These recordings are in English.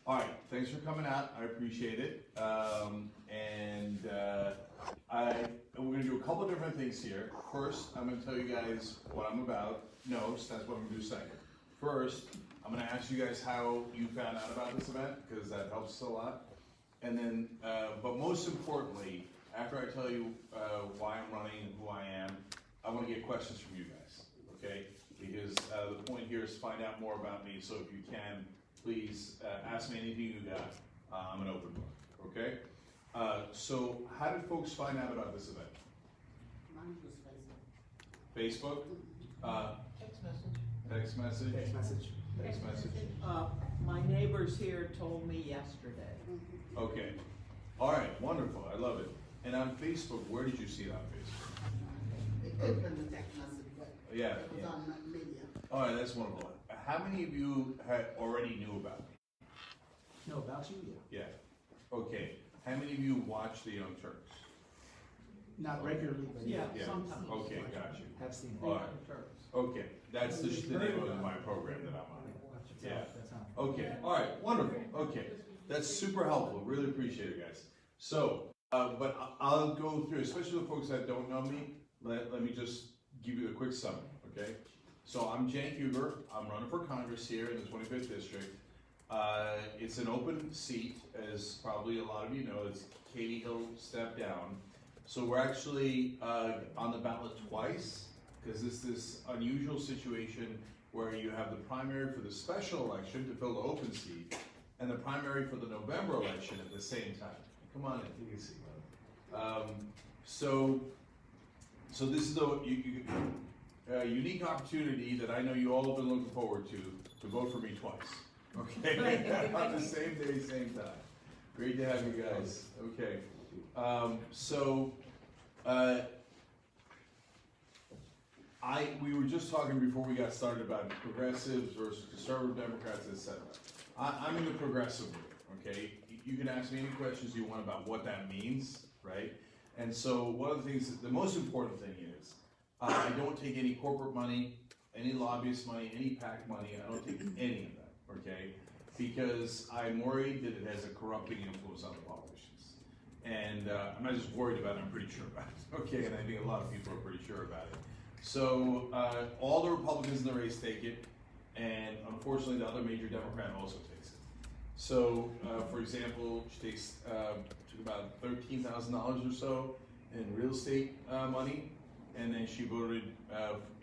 All right, thanks for coming out. I appreciate it. We're gonna do a couple of different things here. First, I'm gonna tell you guys what I'm about. No, that's what I'm gonna do second. First, I'm gonna ask you guys how you found out about this event, because that helps us a lot. And then, but most importantly, after I tell you why I'm running and who I am, I wanna get questions from you guys, okay? Because the point here is to find out more about me, so if you can, please ask me anything you got. I'm an open book, okay? So how did folks find out about this event? Mine was Facebook. Facebook? Text message. Text message? Text message. Text message? My neighbors here told me yesterday. Okay. All right, wonderful, I love it. And on Facebook, where did you see it on Facebook? It could have been the text message, but Yeah. it was on the media. All right, that's wonderful. How many of you had already knew about me? No, about you, yeah. Yeah. Okay. How many of you watch the Young Turks? Not regularly, but Yeah, Yeah. sometimes. Okay, got you. have seen it. All right. Okay, that's the name of my program that I'm on. Yeah. That's how. Okay, all right, wonderful, okay. That's super helpful, really appreciate it, guys. So, but I'll go through, especially the folks that don't know me, let me just give you a quick summary, okay? So I'm Cenk Huber, I'm running for Congress here in the 25th District. It's an open seat, as probably a lot of you know, it's Katie Hill stepped down. So we're actually on the ballot twice, because it's this unusual situation where you have the primary for the special election to fill the open seat, and the primary for the November election at the same time. Come on in, you can see. So this is a unique opportunity that I know you all have been looking forward to vote for me twice. Okay, on the same day, same time. Great to have you guys. Okay, we were just talking before we got started about progressives versus conservative Democrats, etc. I'm in the progressive group, okay? You can ask me any questions you want about what that means, right? And so one of the things, the most important thing is, I don't take any corporate money, any lobbyist money, any PAC money, I don't take any of that, okay? Because I'm worried that it has a corrupting influence on the politicians. And I'm not just worried about it, I'm pretty sure about it, okay? And I think a lot of people are pretty sure about it. So all the Republicans in the race take it, and unfortunately the other major Democrat also takes it. So for example, she took about $13,000 or so in real estate money, and then she voted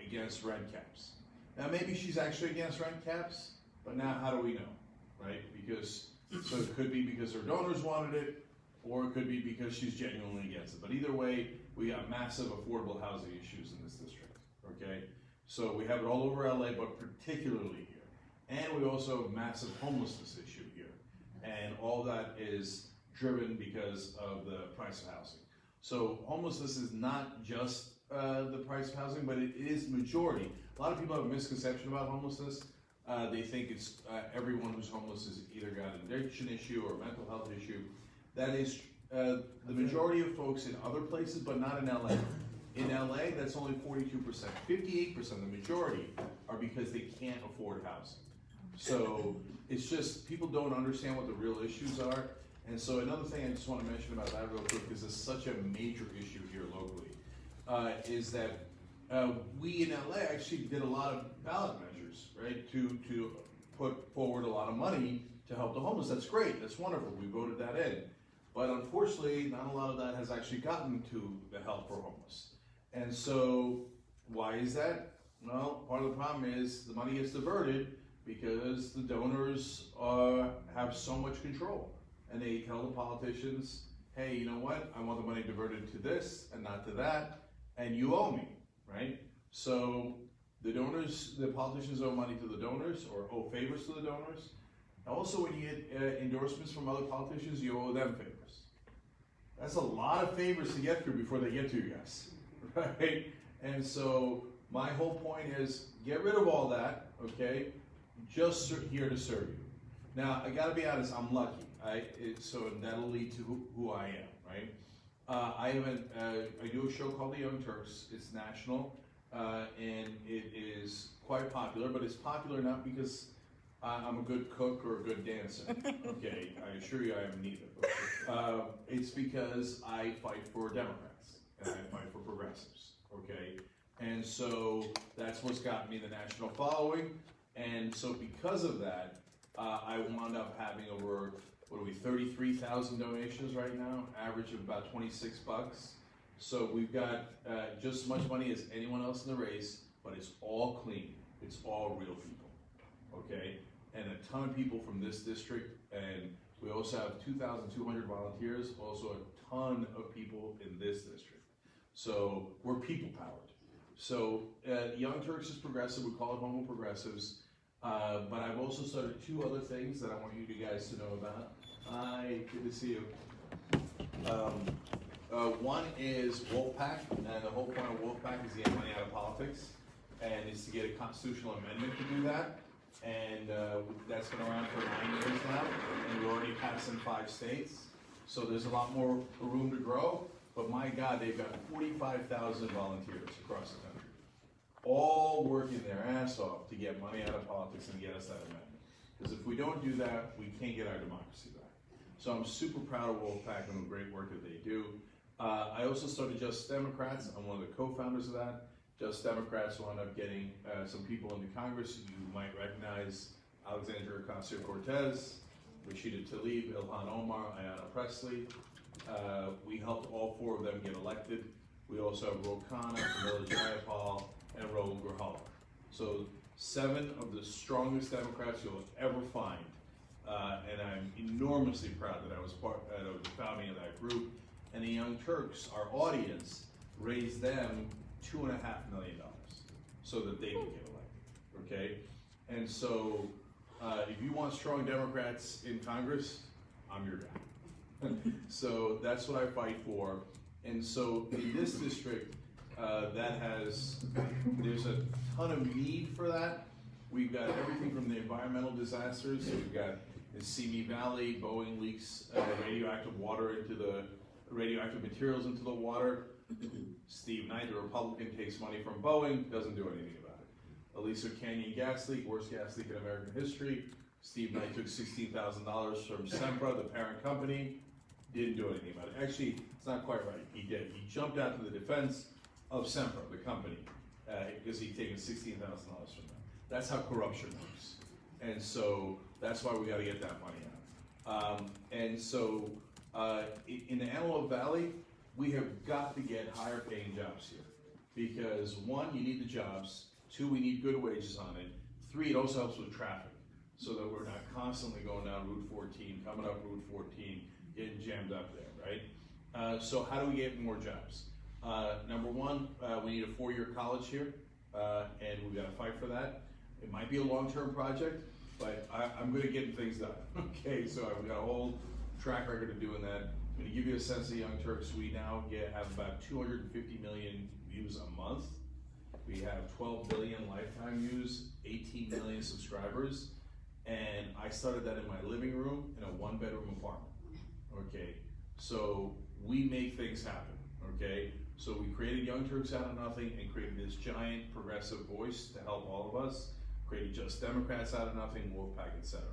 against rent caps. Now maybe she's actually against rent caps, but now how do we know, right? Because, so it could be because her donors wanted it, or it could be because she's genuinely against it. But either way, we got massive affordable housing issues in this district, okay? So we have it all over LA, but particularly here. And we also have a massive homelessness issue here. And all that is driven because of the price of housing. So homelessness is not just the price of housing, but it is majority. A lot of people have a misconception about homelessness. They think it's everyone who's homeless has either got an addiction issue or a mental health issue. That is the majority of folks in other places, but not in LA. In LA, that's only 42%. 58%, the majority, are because they can't afford housing. So it's just, people don't understand what the real issues are. And so another thing I just want to mention about that real quick, because it's such a major issue here locally, is that we in LA actually did a lot of ballot measures, right, to put forward a lot of money to help the homeless. That's great, that's wonderful, we voted that in. But unfortunately, not a lot of that has actually gotten to the help for homeless. And so, why is that? Well, part of the problem is the money gets diverted because the donors have so much control. And they tell the politicians, hey, you know what? I want the money diverted to this and not to that, and you owe me, right? So the donors, the politicians owe money to the donors or owe favors to the donors. Also, when you get endorsements from other politicians, you owe them favors. That's a lot of favors to get through before they get to you guys, right? And so my whole point is get rid of all that, okay? Just here to serve you. Now, I gotta be honest, I'm lucky. So that'll lead to who I am, right? I do a show called The Young Turks. It's national, and it is quite popular, but it's popular not because I'm a good cook or a good dancer. Okay, I assure you I am neither. It's because I fight for Democrats and I fight for progressives. Okay, and so that's what's gotten me the national following. And so because of that, I wound up having over, 33,000 donations right now, average of about 26 bucks. So we've got just as much money as anyone else in the race, but it's all clean. It's all real people, okay? And a ton of people from this district, and we also have 2,200 volunteers, also a ton of people in this district. So we're people powered. So Young Turks is progressive, we call it Homo Progressives, but I've also started two other things that I want you guys to know about. Hi, good to see you. One is Wolfpack, and the whole point of Wolfpack is to get money out of politics, and is to get a constitutional amendment to do that. And that's been around for 9 years now, and we already passed in 5 states. So there's a lot more room to grow, but my God, they've got 45,000 volunteers across the country, all working their ass off to get money out of politics and get us that amendment. Because if we don't do that, we can't get our democracy back. So I'm super proud of Wolfpack and the great work that they do. I also started Just Democrats. I'm one of the co-founders of that. Just Democrats wound up getting some people into Congress. You might recognize Alexandria Ocasio-Cortez, Rashida Tlaib, Ilhan Omar, Ayanna Pressley. We helped all 4 of them get elected. We also have Ro Khanna, Camilla Jayapal, and Raul Grijalva. So 7 of the strongest Democrats you'll ever find. And I'm enormously proud that I was part of the founding of that group. And the Young Turks, our audience, raised them $2.5 million so that they could get elected, okay? And so if you want strong Democrats in Congress, I'm your guy. So that's what I fight for. And so in this district, there's a ton of need for that. We've got everything from the environmental disasters. So we've got in Simi Valley, Boeing leaks radioactive materials into the water. Steve Knight, the Republican, takes money from Boeing, doesn't do anything about it. Aliso Canyon gas leak, worst gas leak in American history. Steve Knight took $16,000 from Sempra, the parent company, didn't do anything about it. Actually, it's not quite right, he did. He jumped out to the defense of Sempra, the company, because he'd taken $16,000 from them. That's how corruption works. And so that's why we gotta get that money out. In the Antelope Valley, we have got to get higher paying jobs here. Because 1, you need the jobs, 2, we need good wages on it, 3, it also helps with traffic, so that we're not constantly going down Route 14, coming up Route 14, getting jammed up there, right? So how do we get more jobs? Number 1, we need a 4-year college here, and we've got to fight for that. It might be a long-term project, but I'm good at getting things done. Okay, so I've got a whole track record of doing that. I'm going to give you a sense of Young Turks. We now have about 250 million views a month. We have 12 billion lifetime views, 18 million subscribers, and I started that in my living room in a 1-bedroom apartment. Okay, so we make things happen. Okay, so we created Young Turks out of nothing and created this giant progressive voice to help all of us. Created Just Democrats out of nothing, Wolfpack, etc.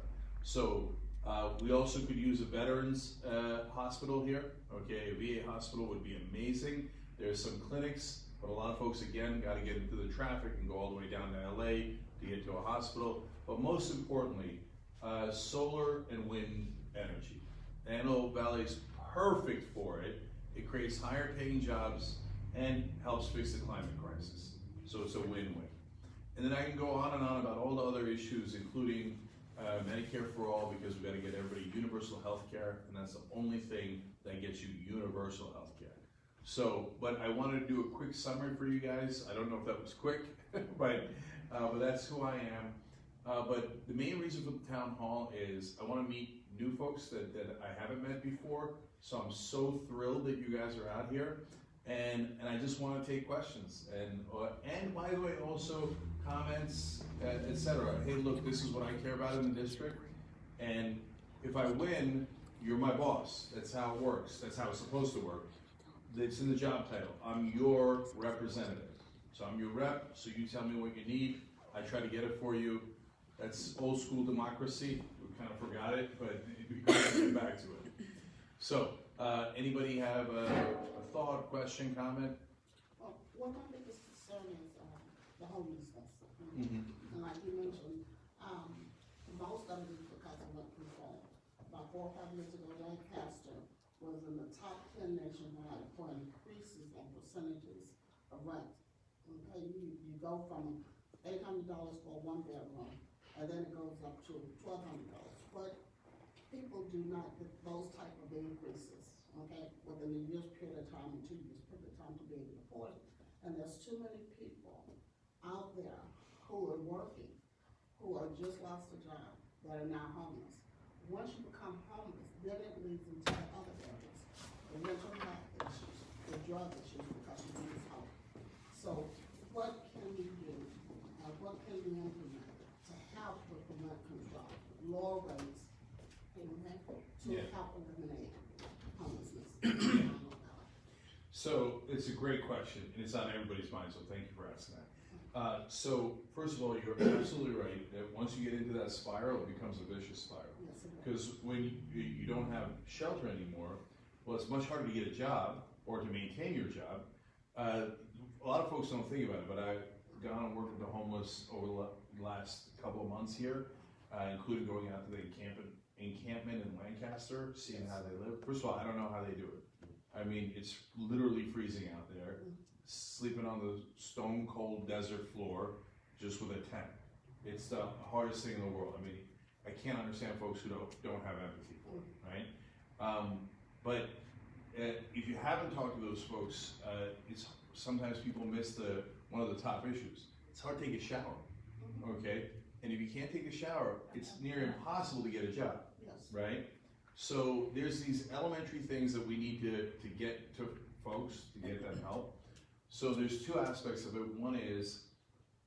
So we also could use a veterans hospital here. Okay, a VA hospital would be amazing. There's some clinics, but a lot of folks, again, got to get into the traffic and go all the way down to LA to get to a hospital. But most importantly, solar and wind energy. Antelope Valley is perfect for it. It creates higher paying jobs and helps fix the climate crisis. So it's a win-win. And then I can go on and on about all the other issues, including Medicare for all, because we've got to get everybody universal health care, and that's the only thing that gets you universal health care. So, but I wanted to do a quick summary for you guys. I don't know if that was quick, but that's who I am. But the main reason for the town hall is I want to meet new folks that I haven't met before. So I'm so thrilled that you guys are out here, and I just want to take questions and by the way, also comments, etc. Hey, look, this is what I care about in the district, and if I win, you're my boss. That's how it works. That's how it's supposed to work. It's in the job title. I'm your representative. So I'm your rep, so you tell me what you need. I try to get it for you. That's old school democracy. We kind of forgot it, but we can get back to it. So, anybody have a thought, question, comment? Well, my biggest concern is, the homelessness. Mhm. And like you mentioned, most of it is because of rent control. About 4 or 5 years ago, Lancaster was in the top 10 nationwide for increases in percentages of rent. Okay, you go from $800 for a 1-bedroom, and then it goes up to $1,200. But people do not get those type of increases, okay, within a year's period of time and 2 years period of time to be able to afford it. And there's too many people out there who are working, who are just lost a job, that are now homeless. Once you become homeless, then it leads into the other areas, the mental health issues, the drug issues, because you lose hope. So what can we do, what can we implement to help with the rent control, lower rates, to help eliminate homelessness? So, it's a great question, and it's on everybody's mind, so thank you for asking that. So, first of all, you're absolutely right, that once you get into that spiral, it becomes a vicious spiral. Yes, it is. Because when you don't have shelter anymore, well, it's much harder to get a job, or to maintain your job. A lot of folks don't think about it, but I've gone and worked with the homeless over the last couple of months here, including going out to the encampment in Lancaster, seeing how they live. First of all, I don't know how they do it. I mean, it's literally freezing out there, sleeping on the stone cold desert floor, just with a tent. It's the hardest thing in the world. I mean, I can't understand folks who don't have empathy for it, right? But if you haven't talked to those folks, it's sometimes people miss one of the top issues. It's hard to take a shower, okay? And if you can't take a shower, it's near impossible to get a job, Yes. right? So there's these elementary things that we need to get to folks to get them help. So there's 2 aspects of it. One is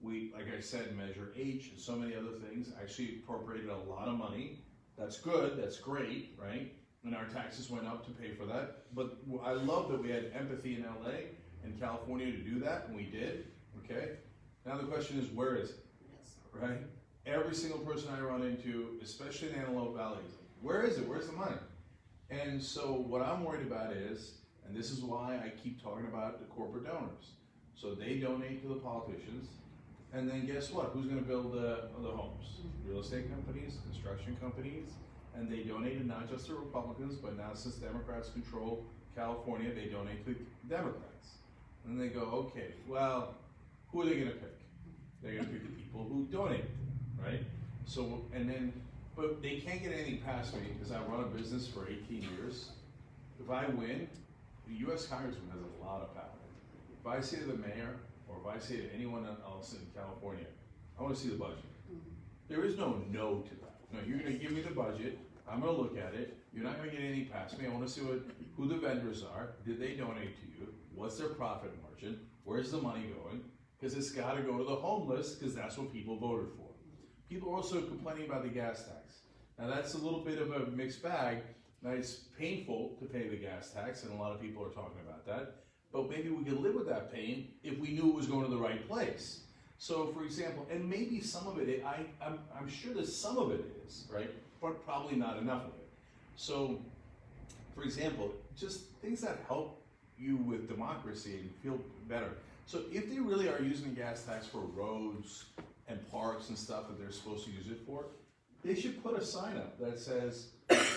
we, like I said, Measure H and so many other things actually appropriated a lot of money. That's good, that's great, right? And our taxes went up to pay for that. But I love that we had empathy in LA and California to do that, and we did, okay? Now the question is, where is it, Yes. right? Every single person I run into, especially in the Antelope Valley, is like, where is it? Where's the money? And so what I'm worried about is, and this is why I keep talking about the corporate donors. So they donate to the politicians, and then guess what? Who's gonna build the homes? Real estate companies, construction companies, and they donated not just to Republicans, but now since Democrats control California, they donate to Democrats. And they go, okay, well, who are they gonna pick? They're gonna pick the people who donate, right? So, and then, but they can't get anything past me because I run a business for 18 years. If I win, the U.S. Congressman has a lot of power. If I say to the mayor, or if I say to anyone else in California, I want to see the budget. There is no to that. No, you're going to give me the budget. I'm going to look at it. You're not going to get anything past me. I want to see who the vendors are. Did they donate to you? What's their profit margin? Where's the money going? Because it's got to go to the homeless, because that's what people voted for. People are also complaining about the gas tax. Now that's a little bit of a mixed bag. Now it's painful to pay the gas tax, and a lot of people are talking about that. But maybe we could live with that pain if we knew it was going to the right place. So, for example, and maybe some of it, I'm sure that some of it is, right? But probably not enough of it. So, for example, just things that help you with democracy and feel better. So if they really are using the gas tax for roads and parks and stuff that they're supposed to use it for, they should put a sign up that says,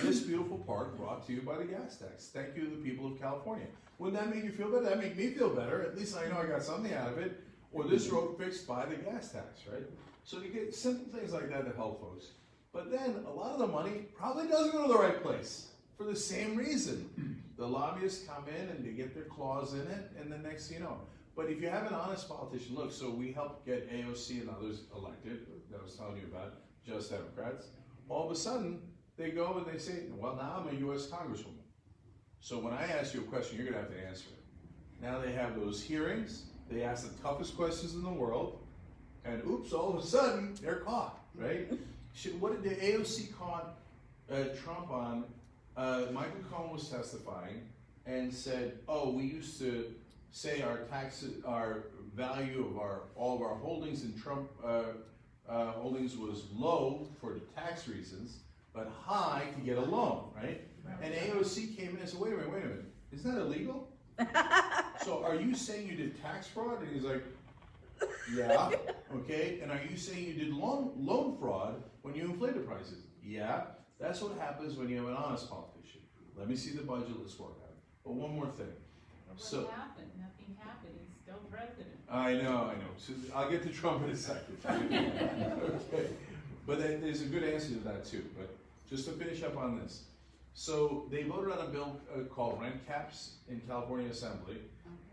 this beautiful park brought to you by the gas tax. Thank you to the people of California. Wouldn't that make you feel better? That make me feel better. At least I know I got something out of it. Or this road fixed by the gas tax, right? So you get simple things like that to help folks. But then a lot of the money probably doesn't go to the right place for the same reason. The lobbyists come in and they get their claws in it, and the next thing you know. But if you have an honest politician, look, so we helped get AOC and others elected, that I was telling you about, just Democrats. All of a sudden, they go and they say, well, now I'm a U.S. Congresswoman. So when I ask you a question, you're gonna have to answer it. Now they have those hearings, they ask the toughest questions in the world, and oops, all of a sudden, they're caught, right? What did the AOC caught Trump on? Michael Cohen was testifying and said, oh, we used to say our taxes, our value of all of our holdings in Trump Holdings was low for the tax reasons, but high to get a loan, right? And AOC came in and said, wait a minute, isn't that illegal? So are you saying you did tax fraud? And he's like, yeah, okay. And are you saying you did loan fraud when you inflated prices? Yeah, that's what happens when you have an honest politician. Let me see the budget, let's work on it. But one more thing. So, What happened? Nothing happened. He's still president. I know. So I'll get to Trump in a second. Okay. But then there's a good answer to that too. But just to finish up on this. So they voted on a bill called rent caps in California Assembly.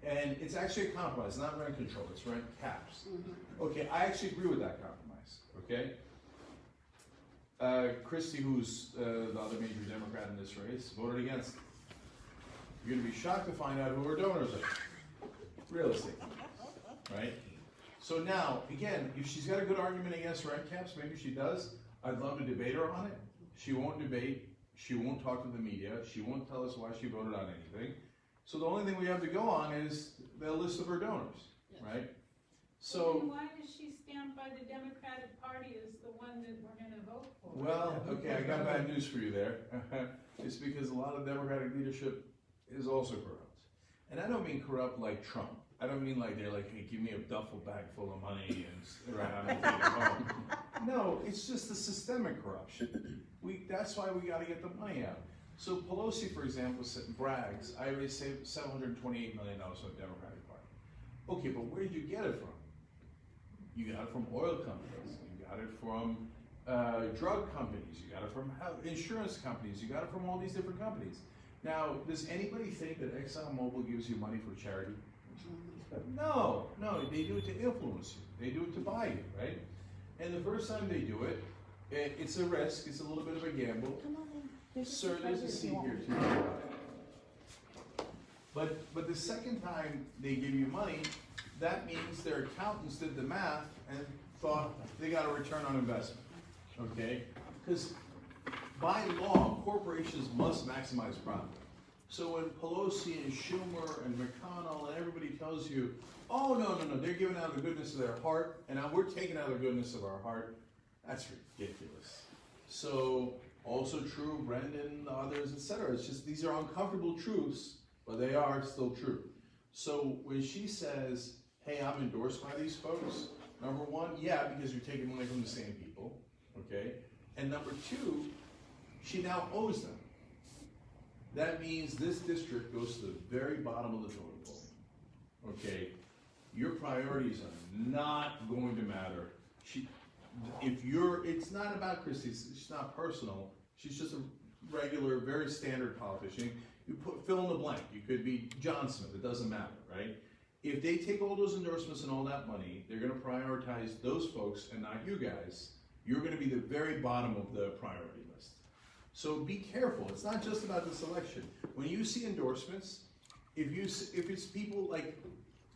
And it's actually a compromise, not rent control, it's rent caps. Okay, I actually agree with that compromise, okay? Christie, who's the other major Democrat in this race, voted against it. You're gonna be shocked to find out who her donors are. Real estate, right? So now, again, if she's got a good argument against rent caps, maybe she does, I'd love to debate her on it. She won't debate, she won't talk to the media, she won't tell us why she voted on anything. So the only thing we have to go on is the list of her donors, right? So. Then why does she stand by the Democratic Party as the one that we're gonna vote for? Well, okay, I got bad news for you there. It's because a lot of Democratic leadership is also corrupt. And I don't mean corrupt like Trump. I don't mean like they're like, hey, give me a duffel bag full of money and right on the home. No, it's just the systemic corruption. That's why we gotta get the money out. So Pelosi, for example, brags, I already saved $728 million for the Democratic Party. Okay, but where did you get it from? You got it from oil companies, you got it from drug companies, you got it from insurance companies, you got it from all these different companies. Now, does anybody think that ExxonMobil gives you money for charity? No, they do it to influence you, they do it to buy you, right? And the first time they do it, it's a risk, it's a little bit of a gamble. Sir, there's a seat here too. But the second time they give you money, that means their accountants did the math and thought they got a return on investment, okay? Because by law, corporations must maximize profit. So when Pelosi and Schumer and McConnell and everybody tells you, oh, no, they're giving out of the goodness of their heart, and now we're taking out of the goodness of our heart, that's ridiculous. So, also true, Brendan, others, etc. It's just, these are uncomfortable truths, but they are still true. So when she says, hey, I'm endorsed by these folks, number one, yeah, because you're taking money from the same people, okay? And number two, she now owes them. That means this district goes to the very bottom of the totem pole, okay? Your priorities are not going to matter. It's not about Christie, it's not personal. She's just a regular, very standard politician. You fill in the blank. You could be John Smith, it doesn't matter, right? If they take all those endorsements and all that money, they're gonna prioritize those folks and not you guys. You're gonna be the very bottom of the priority list. So be careful, it's not just about this election. When you see endorsements, if it's people like,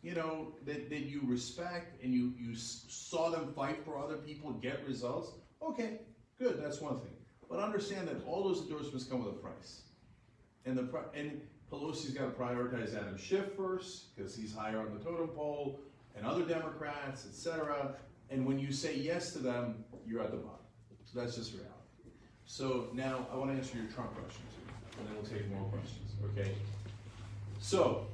you know, that you respect and you saw them fight for other people, get results, okay, good, that's one thing. But understand that all those endorsements come with a price. And Pelosi's got to prioritize Adam Schiff first, because he's higher on the totem pole, and other Democrats, etc. And when you say yes to them, you're at the bottom. So that's just reality. So now I want to answer your Trump question too, and then we'll take more questions, okay? So,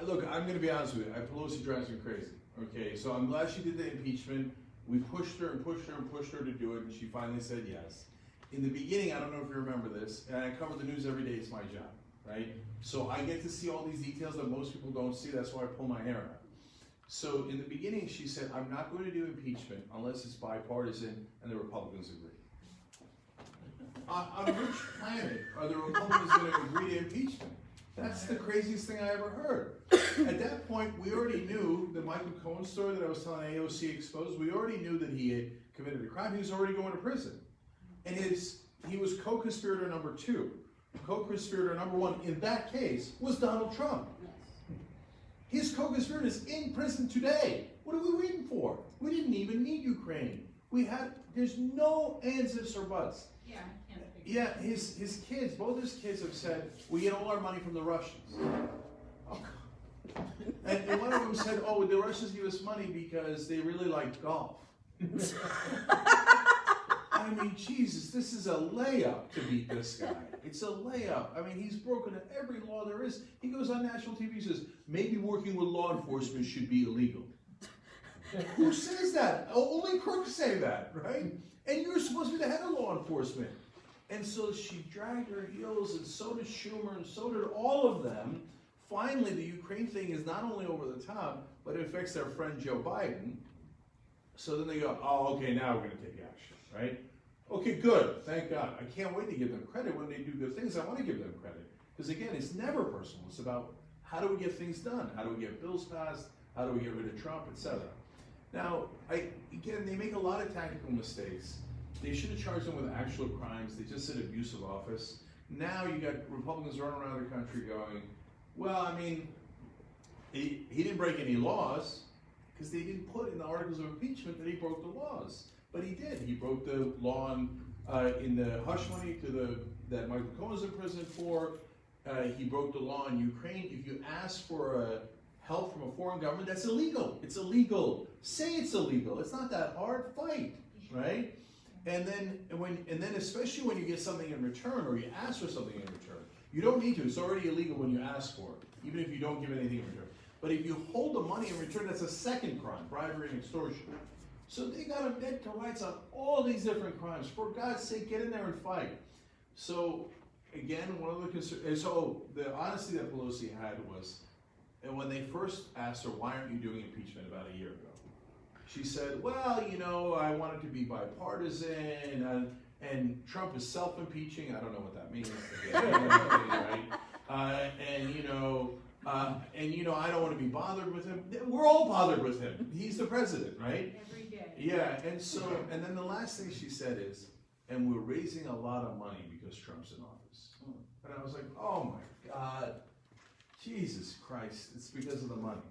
look, I'm going to be honest with you. Pelosi drives me crazy, okay? So I'm glad she did the impeachment. We pushed her and pushed her and pushed her to do it, and she finally said yes. In the beginning, I don't know if you remember this, and I cover the news every day, it's my job, right? So I get to see all these details that most people don't see, that's why I pull my hair out. So in the beginning, she said, I'm not going to do impeachment unless it's bipartisan and the Republicans agree. On which planet are the Republicans going to agree to impeachment? That's the craziest thing I ever heard. At that point, we already knew the Michael Cohen story that I was telling AOC exposed. We already knew that he had committed a crime. He was already going to prison. And he was co-conspirator number 2. Co-conspirator number 1 in that case was Donald Trump. His co-conspirator is in prison today. What are we waiting for? We didn't even need Ukraine. There's no ands, ifs, or buts. Yeah, I can't figure Yeah, his kids, both his kids have said, we get all our money from the Russians. Oh, And one of them said, oh, the Russians give us money because they really like golf. I mean, Jesus, this is a layup to beat this guy. It's a layup. I mean, he's broken every law there is. He goes on national TV and says, maybe working with law enforcement should be illegal. Who says that? Only crooks say that, right? And you're supposed to be the head of law enforcement. And so she dragged her heels, and so did Schumer, and so did all of them. Finally, the Ukraine thing is not only over the top, but it affects their friend Joe Biden. So then they go, oh, okay, now we're going to take action, right? Okay, good, thank God. I can't wait to give them credit when they do good things. I want to give them credit. Because again, it's never personal. It's about how do we get things done? How do we get bills passed? How do we get rid of Trump, etc. Now, again, they make a lot of tactical mistakes. They should have charged them with actual crimes. They just said abuse of office. Now you got Republicans running around the country going, well, I mean, he didn't break any laws because they didn't put in the articles of impeachment that he broke the laws. But he did. He broke the law in the hush money that Michael Cohen's in prison for. He broke the law in Ukraine. If you ask for help from a foreign government, that's illegal. It's illegal. Say it's illegal. It's not that hard. Fight, right? And then especially when you get something in return or you ask for something in return, you don't need to. It's already illegal when you ask for it, even if you don't give anything in return. But if you hold the money in return, that's a second crime, bribery and extortion. So they got him dead to rights on all these different crimes. For God's sake, get in there and fight. So again, one of the concerns. So the honesty that Pelosi had was, and when they first asked her, why aren't you doing impeachment about a year ago? She said, well, you know, I want it to be bipartisan, and Trump is self-impeaching. I don't know what that means. Right? And I don't want to be bothered with him. We're all bothered with him. He's the president, right? Every day. Yeah, and then the last thing she said is, and we're raising a lot of money because Trump's in office. And I was like, oh my God, Jesus Christ, it's because of the money.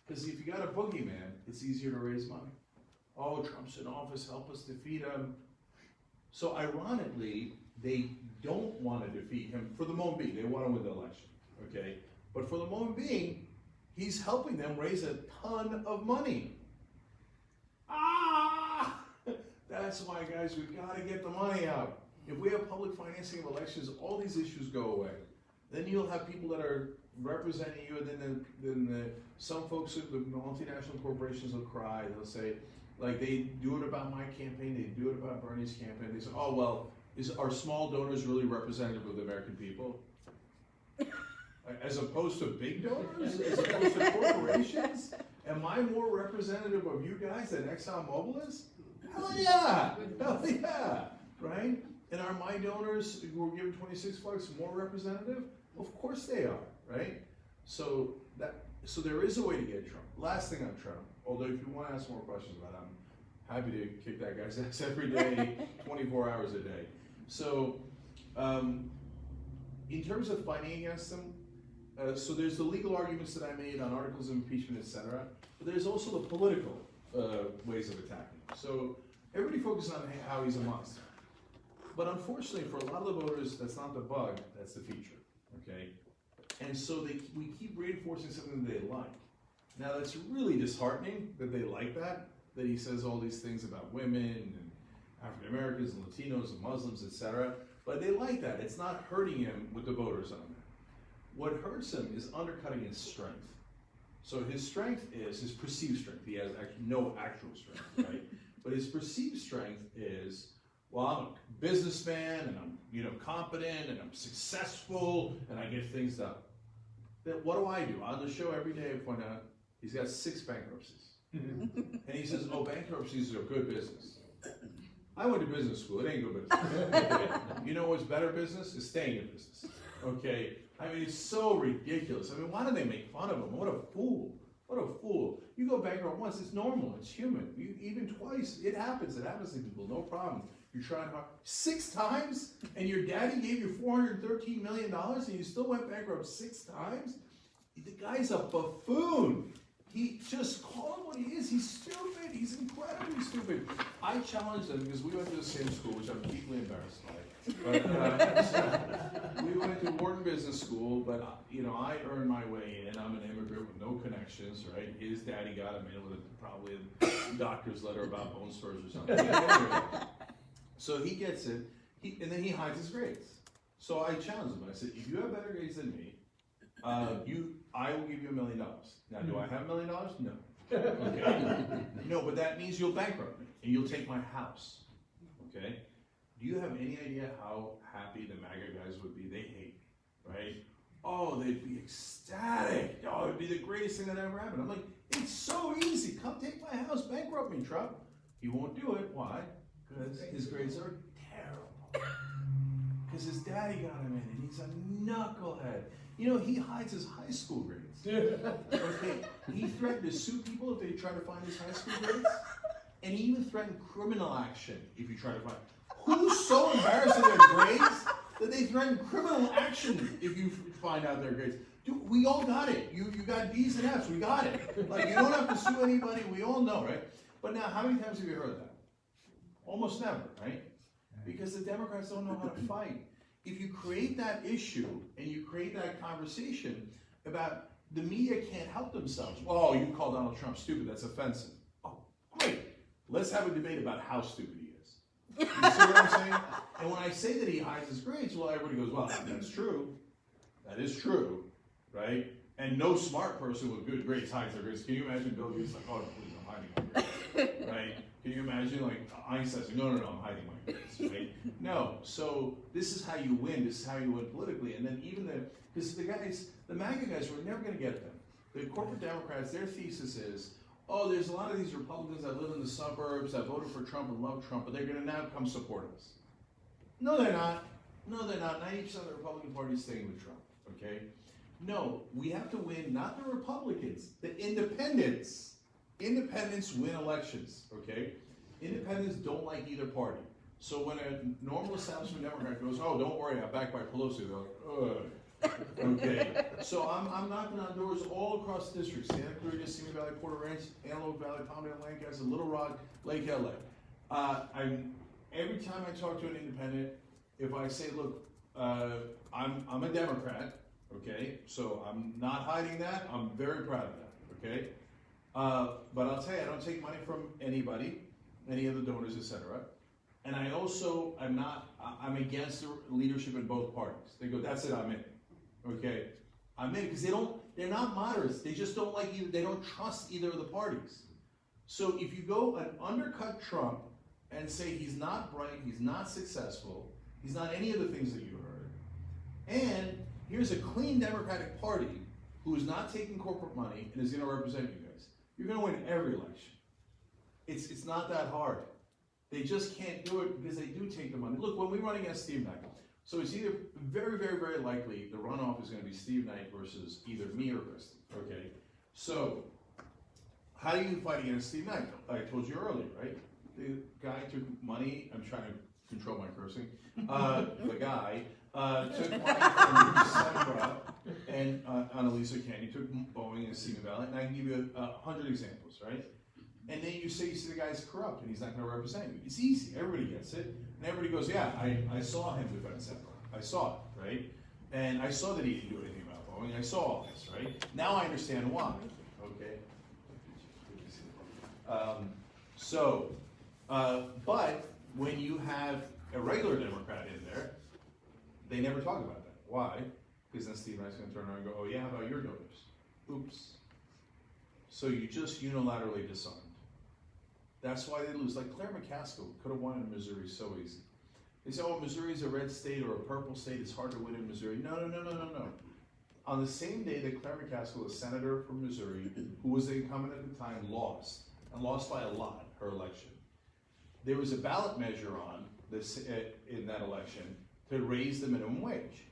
Because if you got a boogeyman, it's easier to raise money. Oh, Trump's in office, help us defeat him. So ironically, they don't want to defeat him for the moment being. They want to win the election, okay? But for the moment being, he's helping them raise a ton of money. That's why, guys, we've got to get the money out. If we have public financing of elections, all these issues go away. Then you'll have people that are representing you, and then some folks at the multinational corporations will cry. They'll say, like, they do it about my campaign, they do it about Bernie's campaign. They say, oh, well, are small donors really representative of the American people? As opposed to big donors? As opposed to corporations? Am I more representative of you guys than ExxonMobil is? Hell yeah! Hell yeah! Right? And are my donors who are given 26 bucks more representative? Of course they are, right? So there is a way to get Trump. Last thing on Trump, although if you want to ask more questions about it, I'm happy to kick that guy's ass every day, 24 hours a day. So in terms of fighting against him, so there's the legal arguments that I made on articles of impeachment, etc. But there's also the political ways of attacking him. So everybody focuses on how he's a monster. But unfortunately, for a lot of the voters, that's not the bug, that's the feature, okay? And so we keep reinforcing something that they like. Now, that's really disheartening that they like that he says all these things about women and African Americans and Latinos and Muslims, etc. But they like that. It's not hurting him with the voters on that. What hurts him is undercutting his strength. So his strength is his perceived strength. He has no actual strength, right? But his perceived strength is, well, I'm a businessman, and I'm competent, and I'm successful, and I get things done. Then what do? On the show every day I point out he's got 6 bankruptcies. And he says, oh, bankruptcies are good business. I went to business school, it ain't good business. You know what's better business? Is staying in business. Okay? I mean, it's so ridiculous. I mean, why do they make fun of him? What a fool. What a fool. You go bankrupt once, it's normal, it's human. Even twice, it happens to people, no problem. You're trying hard. 6 times? And your daddy gave you $413 million and you still went bankrupt 6 times? The guy's a buffoon. He just call him what he is. He's stupid. He's incredibly stupid. I challenged him because we went to the same school, which I'm deeply embarrassed by. But went to Wharton Business School, but, you know, I earned my way in. I'm an immigrant with no connections, right? His daddy got him in with probably a doctor's letter about bone spurs or something. Anyway, so he gets it, and then he hides his grades. So I challenged him. I said, if you have better grades than me, I will give you $1 million. Now, do I have $1 million? No. Okay. No, but that means you'll bankrupt me, and you'll take my house. Okay? Do you have any idea how happy the MAGA guys would be? They hate me, right? Oh, they'd be ecstatic. Oh, it'd be the greatest thing that ever happened. I'm like, it's so easy. Come take my house, bankrupt me, Trump. He won't do it. Why? Because his grades are terrible. Because his daddy got him in, and he's a knucklehead. You know, he hides his high school grades. Okay, he threatened to sue people if they try to find his high school grades, and he even threatened criminal action if you try to find. Who's so embarrassed of their grades that they threaten criminal action if you find out their grades? Dude, we all got it. You got D's and F's. We got it. Like, you don't have to sue anybody. We all know, right? But now, how many times have you heard that? Almost never, right? Because the Democrats don't know how to fight. If you create that issue and you create that conversation about the media can't help themselves. Oh, you call Donald Trump stupid. That's offensive. Oh, great. Let's have a debate about how stupid he is. You see what I'm saying? And when I say that he hides his grades, well, everybody goes, well, that's true. That is true, right? And no smart person with good grades hides their grades. Can you imagine Bill Gates like, oh, no, please, I'm hiding my grades, right? Can you imagine like Einstein saying, no, I'm hiding my grades, right? No. So this is how you win. This is how you win politically. And then even because the MAGA guys, we're never going to get them. The corporate Democrats, their thesis is, oh, there's a lot of these Republicans that live in the suburbs that voted for Trump and love Trump, but they're going to now come support us. No, they're not. No, they're not. 90% of the Republican Party is staying with Trump, okay? No, we have to win, not the Republicans, the independents. Independents win elections, okay? Independents don't like either party. So when a normal establishment Democrat goes, oh, don't worry, I'm backed by Pelosi, they're like, ugh. Okay, so I'm knocking on doors all across the district: Santa Clarita, Simi Valley, Porter Ranch, Antelope Valley, Palmdale, Lancaster, Little Rock, Lake LA. Every time I talk to an independent, if I say, look, I'm a Democrat, okay, so I'm not hiding that. I'm very proud of that, okay. But I'll tell you, I don't take money from anybody, any of the donors, etc. And I also I'm against the leadership in both parties. They go, that's it, I'm in. Okay, I'm in because they're not moderates. They just don't like either. They don't trust either of the parties. So if you go and undercut Trump and say he's not bright, he's not successful, he's not any of the things that you heard, and here's a clean Democratic Party who is not taking corporate money and is going to represent you guys, you're going to win every election. It's not that hard. They just can't do it because they do take the money. Look, when we run against Steve Knight, so it's either very, very, very likely the runoff is going to be Steve Knight versus either me or Christie. Okay, so how do you fight against Steve Knight? I told you earlier, right? The guy took money. I'm trying to control my cursing. The guy took money from Sembra and Annalisa Candy, took Boeing and Simi Valley, and I can give you 100 examples, right? And then you see the guy's corrupt and he's not going to represent you. It's easy. Everybody gets it. And everybody goes, yeah, I saw him defend Sembra. I saw it, right? And I saw that he didn't do anything about Boeing. I saw all this, right? Now I understand why, okay? But when you have a regular Democrat in there, they never talk about that. Why? Because then Steve Knight's going to turn around and go, oh yeah, how about your donors? Oops. So you just unilaterally disarmed. That's why they lose. Like Claire McCaskill could have won in Missouri so easy. They say, oh, Missouri's a red state or a purple state. It's hard to win in Missouri. No. On the same day that Claire McCaskill, a senator from Missouri, who was the incumbent at the time, lost, and lost by a lot, her election, there was a ballot measure on this in that election to raise the minimum wage.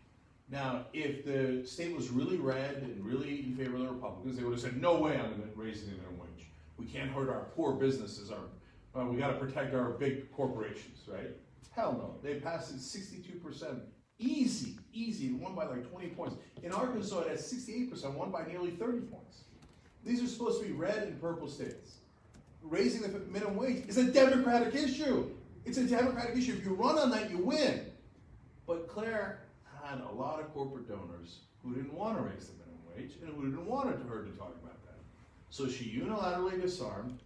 Now, if the state was really red and really in favor of the Republicans, they would have said, no way I'm raising the minimum wage. We can't hurt our poor businesses. We got to protect our big corporations, right? Hell no. They passed it 62%. Easy. It won by like 20 points. In Arkansas, it had 68%, won by nearly 30 points. These are supposed to be red and purple states. Raising the minimum wage is a Democratic issue. It's a Democratic issue. If you run on that, you win. But Claire, had a lot of corporate donors who didn't want to raise the minimum wage and who didn't want her to talk about that. So she unilaterally disarmed.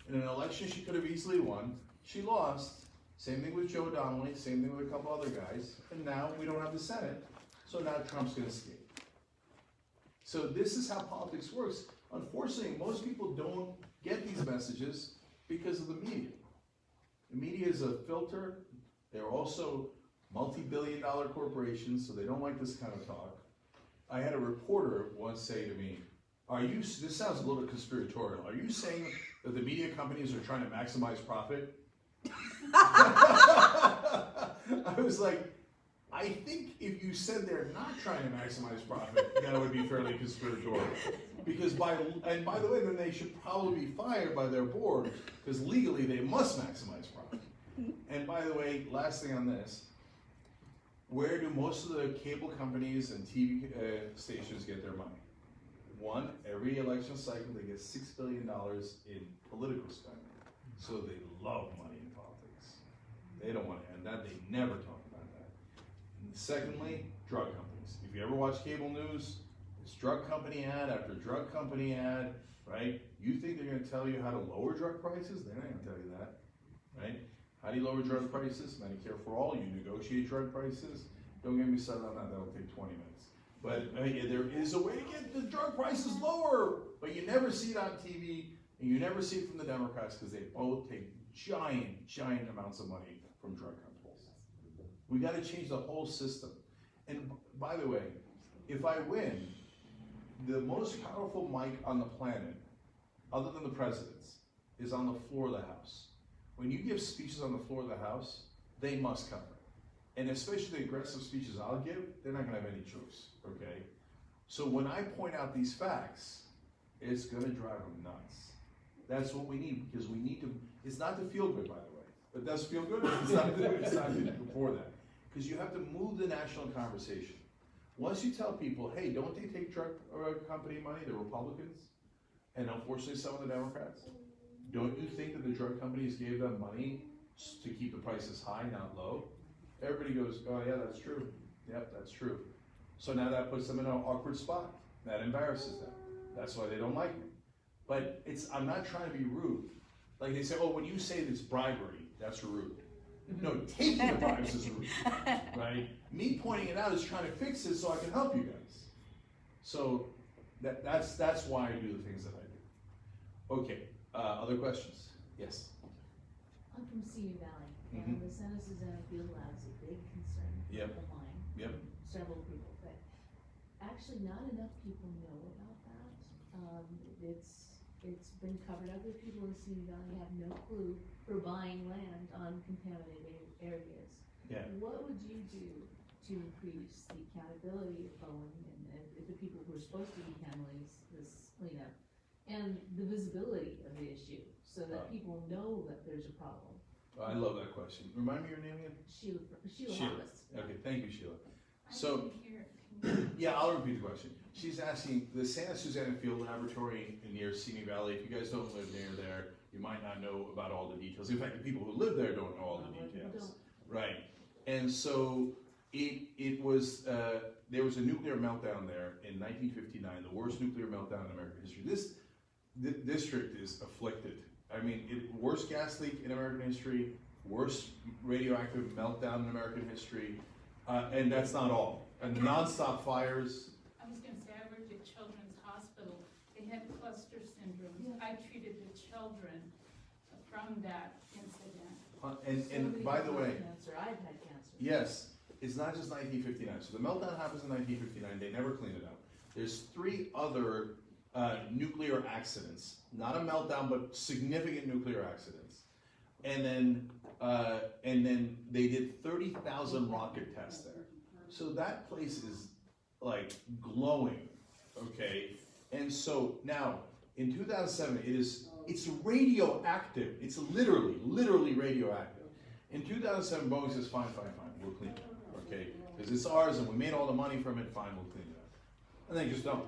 In an election she could have easily won, she lost. Same thing with Joe Donnelly, same thing with a couple other guys, and now we don't have the Senate, so now Trump's gonna escape. So this is how politics works. Unfortunately, most people don't get these messages because of the media. The media is a filter. They're also multi-billion-dollar corporations, so they don't like this kind of talk. I had a reporter once say to me, this sounds a little conspiratorial, are you saying that the media companies are trying to maximize profit? I was like, I think if you said they're not trying to maximize profit, that would be fairly conspiratorial. Because by the way, then they should probably be fired by their board, because legally they must maximize profit. And by the way, last thing on this, where do most of the cable companies and TV stations get their money? One, every election cycle they get $6 billion in political spending. So they love money in politics. They don't want to end that, they never talk about that. And secondly, drug companies. If you ever watch cable news, it's drug company ad after drug company ad, right? You think they're gonna tell you how to lower drug prices? They're not gonna tell you that, right? How do you lower drug prices? Medicare for all, you negotiate drug prices. Don't get me started on that, that'll take 20 minutes. But there is a way to get the drug prices lower, but you never see it on TV, and you never see it from the Democrats, because they both take giant amounts of money from drug companies. We gotta change the whole system. And by the way, if I win, the most powerful mic on the planet, other than the president's, is on the floor of the House. When you give speeches on the floor of the House, they must cover. And especially the aggressive speeches I'll give, they're not gonna have any choice, okay? So when I point out these facts, it's gonna drive them nuts. That's what we need, because we need to, it's not to feel good, by the way. It does feel good, but it's not before that. Because you have to move the national conversation. Once you tell people, hey, don't they take drug company money, the Republicans, and unfortunately some of the Democrats, don't you think that the drug companies gave them money to keep the prices high, not low? Everybody goes, oh yeah, that's true. Yep, that's true. So now that puts them in an awkward spot. That embarrasses them. That's why they don't like me. But I'm not trying to be rude. Like they say, oh, when you say it's bribery, that's rude. No, taking the bribes is rude, right? Me pointing it out is trying to fix it so I can help you guys. So that's why I do the things that I do. Okay, other questions? Yes? I'm from Senior Valley, and the Santa Susana Field Lab is a big concern of mine. Yep. Several people, but actually not enough people know about that. It's been covered. Other people in Senior Valley have no clue for buying land on contaminated areas. Yeah. What would you do to increase the accountability of Bowen and the people who are supposed to be handling this cleanup, and the visibility of the issue, so that people know that there's a problem? I love that question. Remind me your name again? Sheila Hoppus. Okay, thank you, Sheila. I So, didn't hear it. yeah, I'll repeat the question. She's asking, the Santa Susana Field Laboratory near Simi Valley, if you guys don't live near there, you might not know about all the details. In fact, the people who live there don't know all the details. Right. And so it was, there was a nuclear meltdown there in 1959, the worst nuclear meltdown in American history. This district is afflicted. I mean, worst gas leak in American history, worst radioactive meltdown in American history, and that's not all. And nonstop fires. I was gonna say, I worked at Children's Hospital. They had cluster syndromes. I treated the children from that incident. And by the way, Cancer. I've had cancer. yes, it's not just 1959. So the meltdown happens in 1959. They never clean it up. There's 3 other nuclear accidents, not a meltdown, but significant nuclear accidents. And then they did 30,000 rocket tests there. So that place is like glowing, okay? And so now, in 2007, it's radioactive. It's literally radioactive. In 2007, Boeing says, fine, we'll clean it up, okay? Because it's ours and we made all the money from it, fine, we'll clean it up. And they just don't.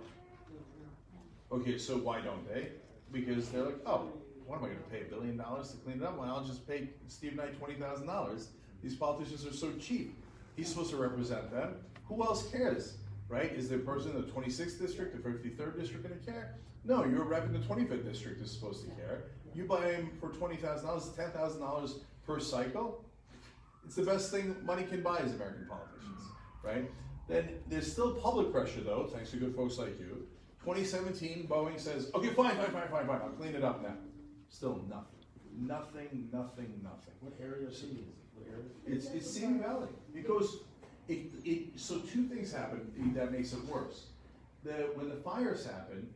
Okay, so why don't they? Because they're like, oh, what am I gonna pay, $1 billion to clean it up? Well, I'll just pay Steve Knight $20,000. These politicians are so cheap. He's supposed to represent them. Who else cares, right? Is the person in the 26th district, the 53rd district gonna care? No, your rep in the 25th district is supposed to care. You buy him for $20,000, $10,000 per cycle. It's the best thing money can buy as American politicians, right? Then there's still public pressure though, thanks to good folks like you. 2017, Boeing says, okay, fine, I'll clean it up now. Still nothing. What area of city is it? What area? It's Simi Valley, because so two things happen that makes it worse. When the fires happen,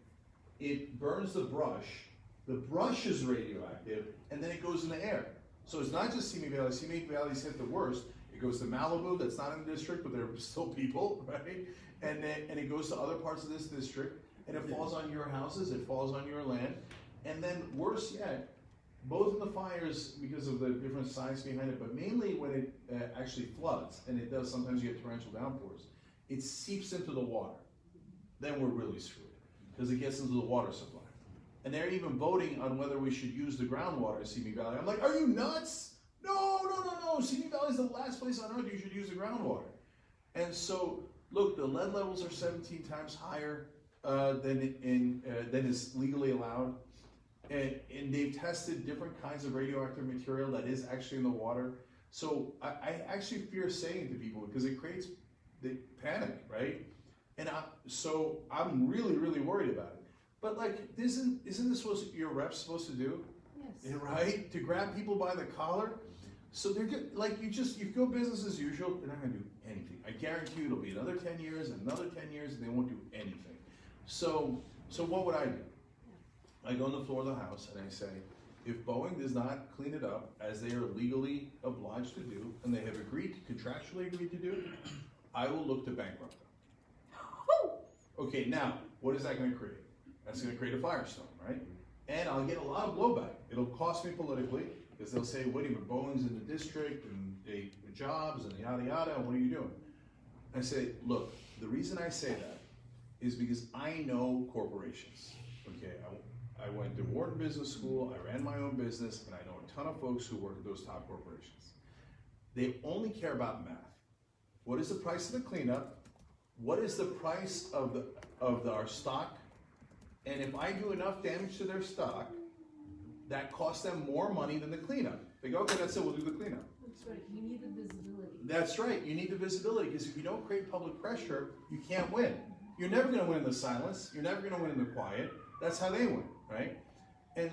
it burns the brush is radioactive, and then it goes in the air. So it's not just Simi Valley's hit the worst. It goes to Malibu, that's not in the district, but there are still people, right? And it goes to other parts of this district, and it falls on your houses, it falls on your land. And then worse yet, both of the fires, because of the different science behind it, but mainly when it actually floods, and it does, sometimes you get torrential downpours, it seeps into the water. Then we're really screwed, because it gets into the water supply. And they're even voting on whether we should use the groundwater in Simi Valley. I'm like, are you nuts? No. Simi Valley is the last place on earth you should use the groundwater. And so, look, the lead levels are 17 times higher than is legally allowed. And they've tested different kinds of radioactive material that is actually in the water. So I actually fear saying it to people because it creates the panic, right? And so I'm really worried about it. But like, isn't this what your rep's supposed to do? Yes. Right? To grab people by the collar? So they're just, like, you go business as usual, they're not gonna do anything. I guarantee you it'll be another 10 years, and another 10 years, and they won't do anything. So what would I do? I go on the floor of the House and I say, if Boeing does not clean it up as they are legally obliged to do, and they have contractually agreed to do, I will look to bankrupt them. Okay, now, what is that gonna create? That's gonna create a firestorm, right? And I'll get a lot of blowback. It'll cost me politically, because they'll say, wait a minute, Boeing's in the district, and they jobs, and yada yada, and what are you doing? I say, look, the reason I say that is because I know corporations, okay? I went to Wharton Business School, I ran my own business, and I know a ton of folks who work at those top corporations. They only care about math. What is the price of the cleanup? What is the price of our stock? And if I do enough damage to their stock, that costs them more money than the cleanup. They go, okay, that's it, we'll do the cleanup. That's right, you need the visibility. That's right, you need the visibility, because if you don't create public pressure, you can't win. You're never gonna win in the silence, you're never gonna win in the quiet. That's how they win, right? And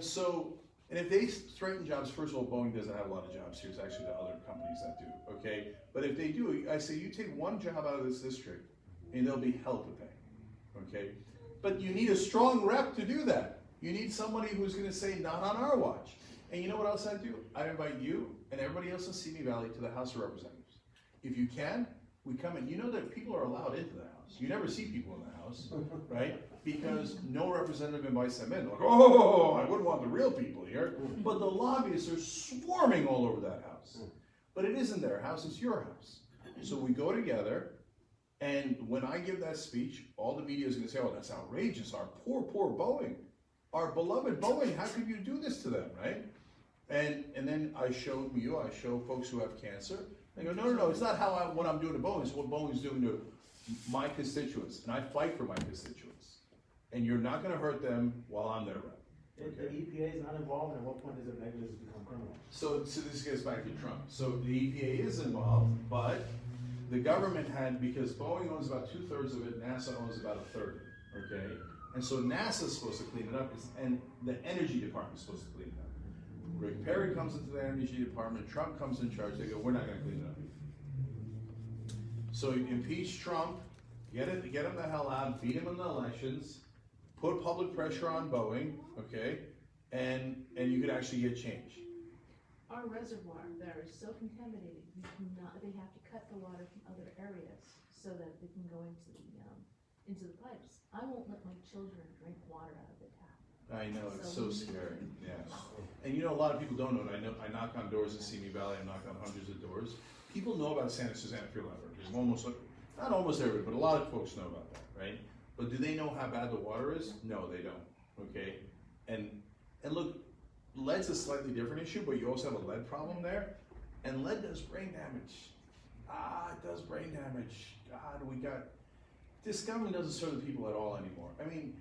if they threaten jobs, first of all, Boeing doesn't have a lot of jobs here, it's actually the other companies that do, okay? But if they do, I say, you take one job out of this district, and there'll be hell to pay, okay? But you need a strong rep to do that. You need somebody who's gonna say, not on our watch. And you know what else I do? I invite you and everybody else in Simi Valley to the House of Representatives. If you can, we come in. You know that people are allowed into the House. You never see people in the House, right? Because no representative invites them in. Like, oh, I wouldn't want the real people here. But the lobbyists are swarming all over that House. But it isn't their house, it's your house. So we go together, and when I give that speech, all the media is gonna say, oh, that's outrageous, our poor Boeing. Our beloved Boeing, how could you do this to them, right? And then I show folks who have cancer. They go, no, it's not what I'm doing to Boeing, it's what Boeing's doing to my constituents, and I fight for my constituents. And you're not gonna hurt them while I'm their rep. If the EPA is not involved, at what point does it negligence become criminal? So this gets back to Trump. So the EPA is involved, but the government because Boeing owns about 2/3 of it, NASA owns about 1/3, okay? And so NASA's supposed to clean it up, and the Energy Department is supposed to clean it up. Rick Perry comes into the Energy Department, Trump comes in charge, they go, we're not gonna clean it up. So you impeach Trump, get him the hell out, beat him in the elections, put public pressure on Boeing, okay, and you could actually get change. Our reservoir there is so contaminated, they have to cut the water from other areas so that they can go into the pipes. I won't let my children drink water out of the tap. I know, it's so scary, yeah. And you know, a lot of people don't know it. I knock on doors in Simi Valley, I knock on hundreds of doors. People know about Santa Susana Field Library. Not almost everybody, but a lot of folks know about that, right? But do they know how bad the water is? No, they don't, okay? And look, lead's a slightly different issue, but you also have a lead problem there. And lead does brain damage. It does brain damage. God, this government doesn't serve the people at all anymore. I mean,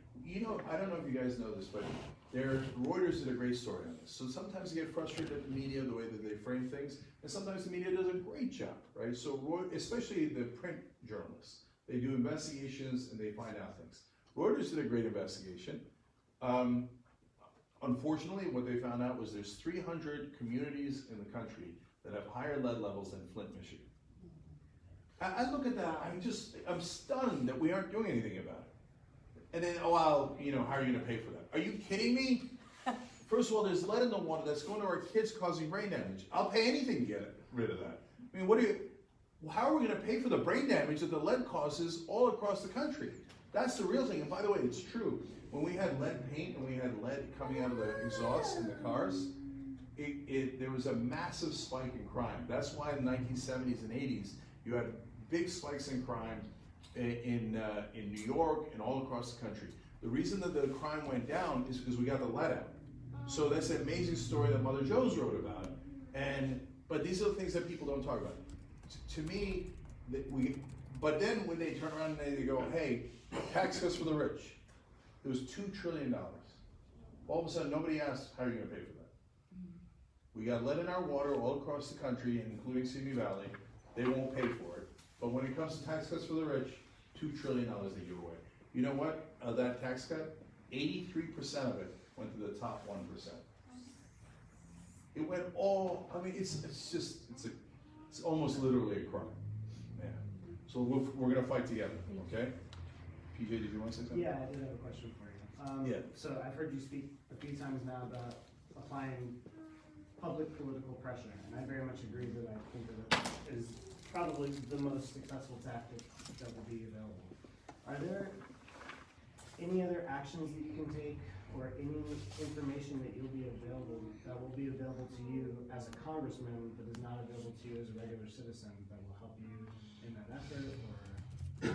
I don't know if you guys know this, but Reuters did a great story on this. So sometimes you get frustrated at the media, the way that they frame things, and sometimes the media does a great job, right? So especially the print journalists, they do investigations and they find out things. Reuters did a great investigation. Unfortunately, what they found out was there's 300 communities in the country that have higher lead levels than Flint, Michigan. I look at that, I'm stunned that we aren't doing anything about it. And then, how are you gonna pay for that? Are you kidding me? First of all, there's lead in the water that's going to our kids causing brain damage. I'll pay anything to get rid of that. I mean, how are we gonna pay for the brain damage that the lead causes all across the country? That's the real thing, and by the way, it's true. When we had lead paint and we had lead coming out of the exhaust in the cars, there was a massive spike in crime. That's why in the 1970s and 80s, you had big spikes in crime in New York and all across the country. The reason that the crime went down is because we got the lead out. So that's an amazing story that Mother Joe's wrote about. But these are the things that people don't talk about. To me, but then when they turn around and they go, hey, tax cuts for the rich. It was $2 trillion. All of a sudden, nobody asked, how are you gonna pay for that? We got lead in our water all across the country, including Simi Valley. They won't pay for it. But when it comes to tax cuts for the rich, $2 trillion they give away. You know what? Of that tax cut, 83% of it went to the top 1%. It went all, it's almost literally a crime. Yeah. So we're gonna fight together, okay? PJ, did you want to say something? Yeah, I did have a question for you. Yeah. So I've heard you speak a few times now about applying public political pressure, and I very much agree that I think that it is probably the most successful tactic that will be available. Are there any other actions that you can take or any information that will be available to you as a congressman but is not available to you as a regular citizen that will help you in that effort, or?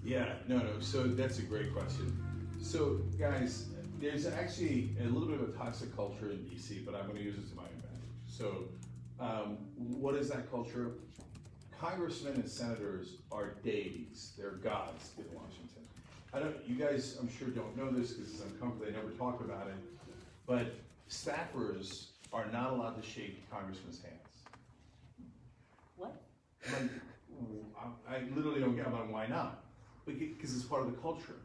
Yeah, no, so that's a great question. So guys, there's actually a little bit of a toxic culture in DC, but I'm gonna use it to my advantage. So what is that culture? Congressmen and senators are deities, they're gods in Washington. You guys, I'm sure don't know this because it's uncomfortable, they never talk about it, but staffers are not allowed to shake congressmen's hands. What? I literally don't get why not. Because it's part of the culture.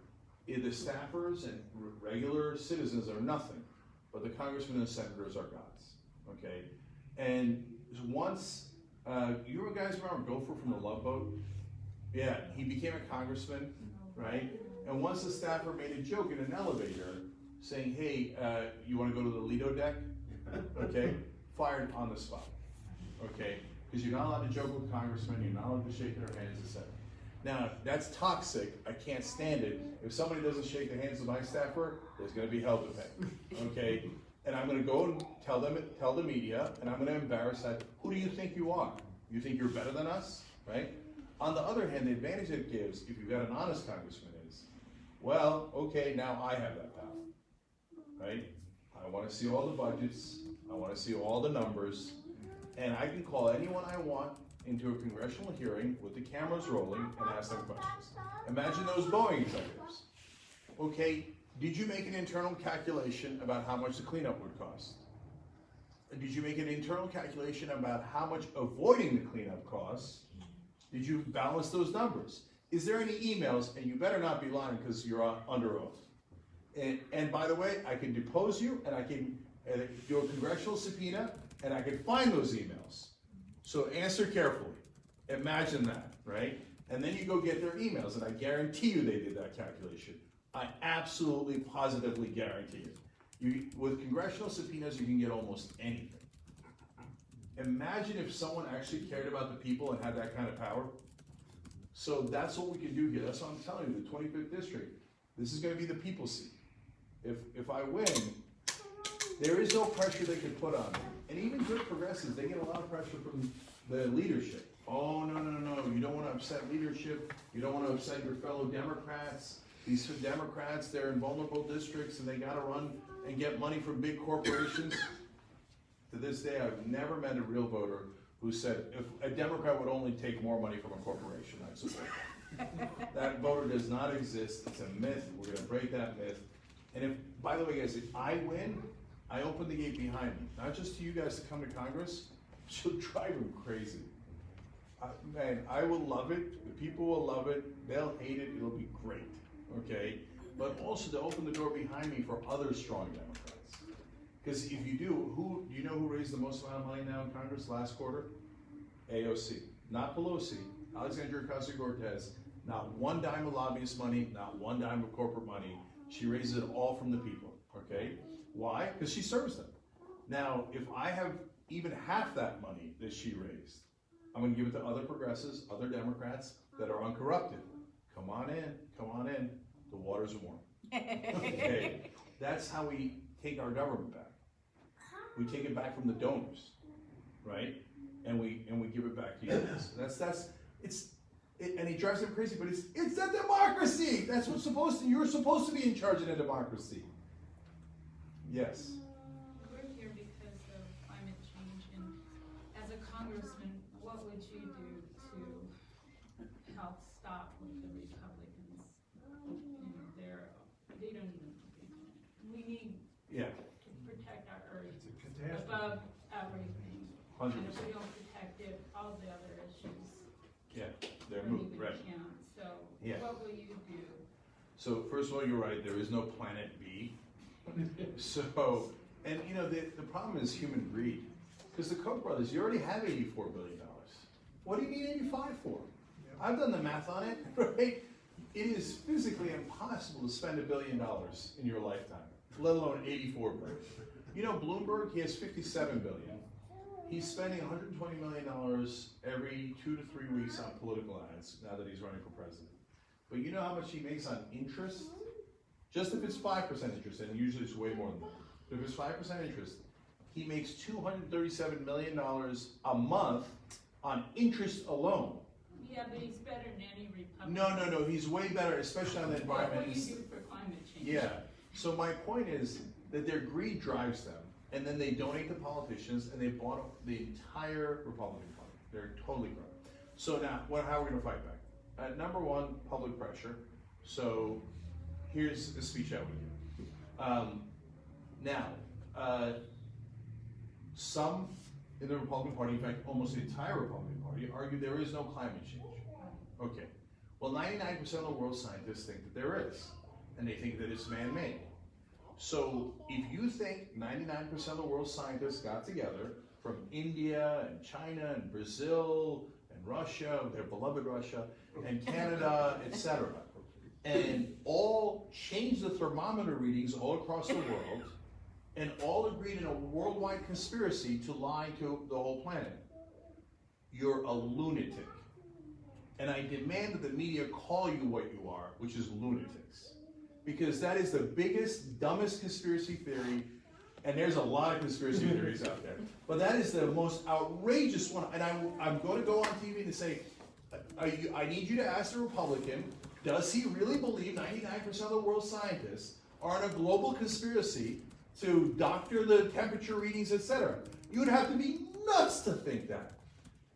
The staffers and regular citizens are nothing, but the congressmen and senators are gods, okay? And once, you guys remember Gopher from the Love Boat? Yeah, he became a congressman, right? And once the staffer made a joke in an elevator saying, hey, you wanna go to the Lido deck? Okay, fired on the spot, okay? Because you're not allowed to joke with congressmen, you're not allowed to shake their hands, etc. Now, that's toxic, I can't stand it. If somebody doesn't shake the hands of my staffer, there's gonna be hell to pay, okay? And I'm gonna go and tell the media, and I'm gonna embarrass that. Who do you think you are? You think you're better than us, right? On the other hand, the advantage it gives, if you've got an honest congressman is, well, okay, now I have that power, right? I wanna see all the budgets, I wanna see all the numbers, and I can call anyone I want into a congressional hearing with the cameras rolling and ask them questions. Imagine those Boeing executives. Okay, did you make an internal calculation about how much the cleanup would cost? Did you make an internal calculation about how much avoiding the cleanup costs? Did you balance those numbers? Is there any emails? And you better not be lying because you're under oath. And by the way, I can depose you and I can do a congressional subpoena and I can find those emails. So answer carefully. Imagine that, right? And then you go get their emails, and I guarantee you they did that calculation. I absolutely, positively guarantee it. With congressional subpoenas, you can get almost anything. Imagine if someone actually cared about the people and had that kind of power. So that's what we can do here. That's what I'm telling you, the 25th district. This is gonna be the people's seat. If I win, there is no pressure they can put on me. And even good progressives, they get a lot of pressure from the leadership. Oh, no, you don't want to upset leadership. You don't want to upset your fellow Democrats. These Democrats, they're in vulnerable districts and they got to run and get money from big corporations. To this day, I've never met a real voter who said, if a Democrat would only take more money from a corporation, I'd support that. That voter does not exist, it's a myth, we're gonna break that myth. And if, by the way, guys, if I win, I open the gate behind me, not just to you guys to come to Congress, she'll drive them crazy. Man, I will love it, the people will love it, they'll hate it, it'll be great, okay? But also to open the door behind me for other strong Democrats. Because if you do you know who raised the most amount of money now in Congress last quarter? AOC, not Pelosi, Alexandria Ocasio-Cortez, not one dime of lobbyist money, not one dime of corporate money. She raises it all from the people, okay? Why? Because she serves them. Now, if I have even half that money that she raised, I'm gonna give it to other progressives, other Democrats that are uncorrupted. Come on in, the waters are warm. Okay, that's how we take our government back. We take it back from the donors, right? And we give it back to you. And it drives them crazy, but it's a democracy. That's what's you're supposed to be in charge in a democracy. Yes. We're here because of climate change, and as a congressman, what would you do to help stop what the Republicans, they don't even believe in it. We need to protect our earth above everything. 100%. And if we don't protect it, all the other issues They're don't moved, even right. count. So what will you do? So first of all, you're right, there is no planet B. So, and you know, the problem is human greed. Because the Koch brothers, you already have $84 billion. What do you need 85 for? I've done the math on it, right? It is physically impossible to spend $1 billion in your lifetime, let alone 84 billion. You know, Bloomberg, he has 57 billion. He's spending $120 million every 2 to 3 weeks on political ads now that he's running for president. But you know how much he makes on interest? Just if it's 5% interest, and usually it's way more than that. But if it's 5% interest, he makes $237 million a month on interest alone. Yeah, but he's better than any Republican. No, he's way better, especially on the environment. What will you do for climate change? Yeah, so my point is that their greed drives them, and then they donate to politicians, and they bought up the entire Republican Party. They're totally corrupt. So now, how are we gonna fight back? Number one, public pressure. So here's a speech I would give. Some in the Republican Party, in fact, almost the entire Republican Party, argue there is no climate change. Okay, well, 99% of the world's scientists think that there is, and they think that it's man-made. So if you think 99% of the world's scientists got together from India and China and Brazil and Russia, their beloved Russia, and Canada, etc., and all changed the thermometer readings all across the world, and all agreed in a worldwide conspiracy to lie to the whole planet, you're a lunatic. And I demand that the media call you what you are, which is lunatics. Because that is the biggest, dumbest conspiracy theory, and there's a lot of conspiracy theories out there. But that is the most outrageous one, and I'm going to go on TV and say, I need you to ask the Republican, does he really believe 99% of the world's scientists are in a global conspiracy to doctor the temperature readings, etc.? You would have to be nuts to think that.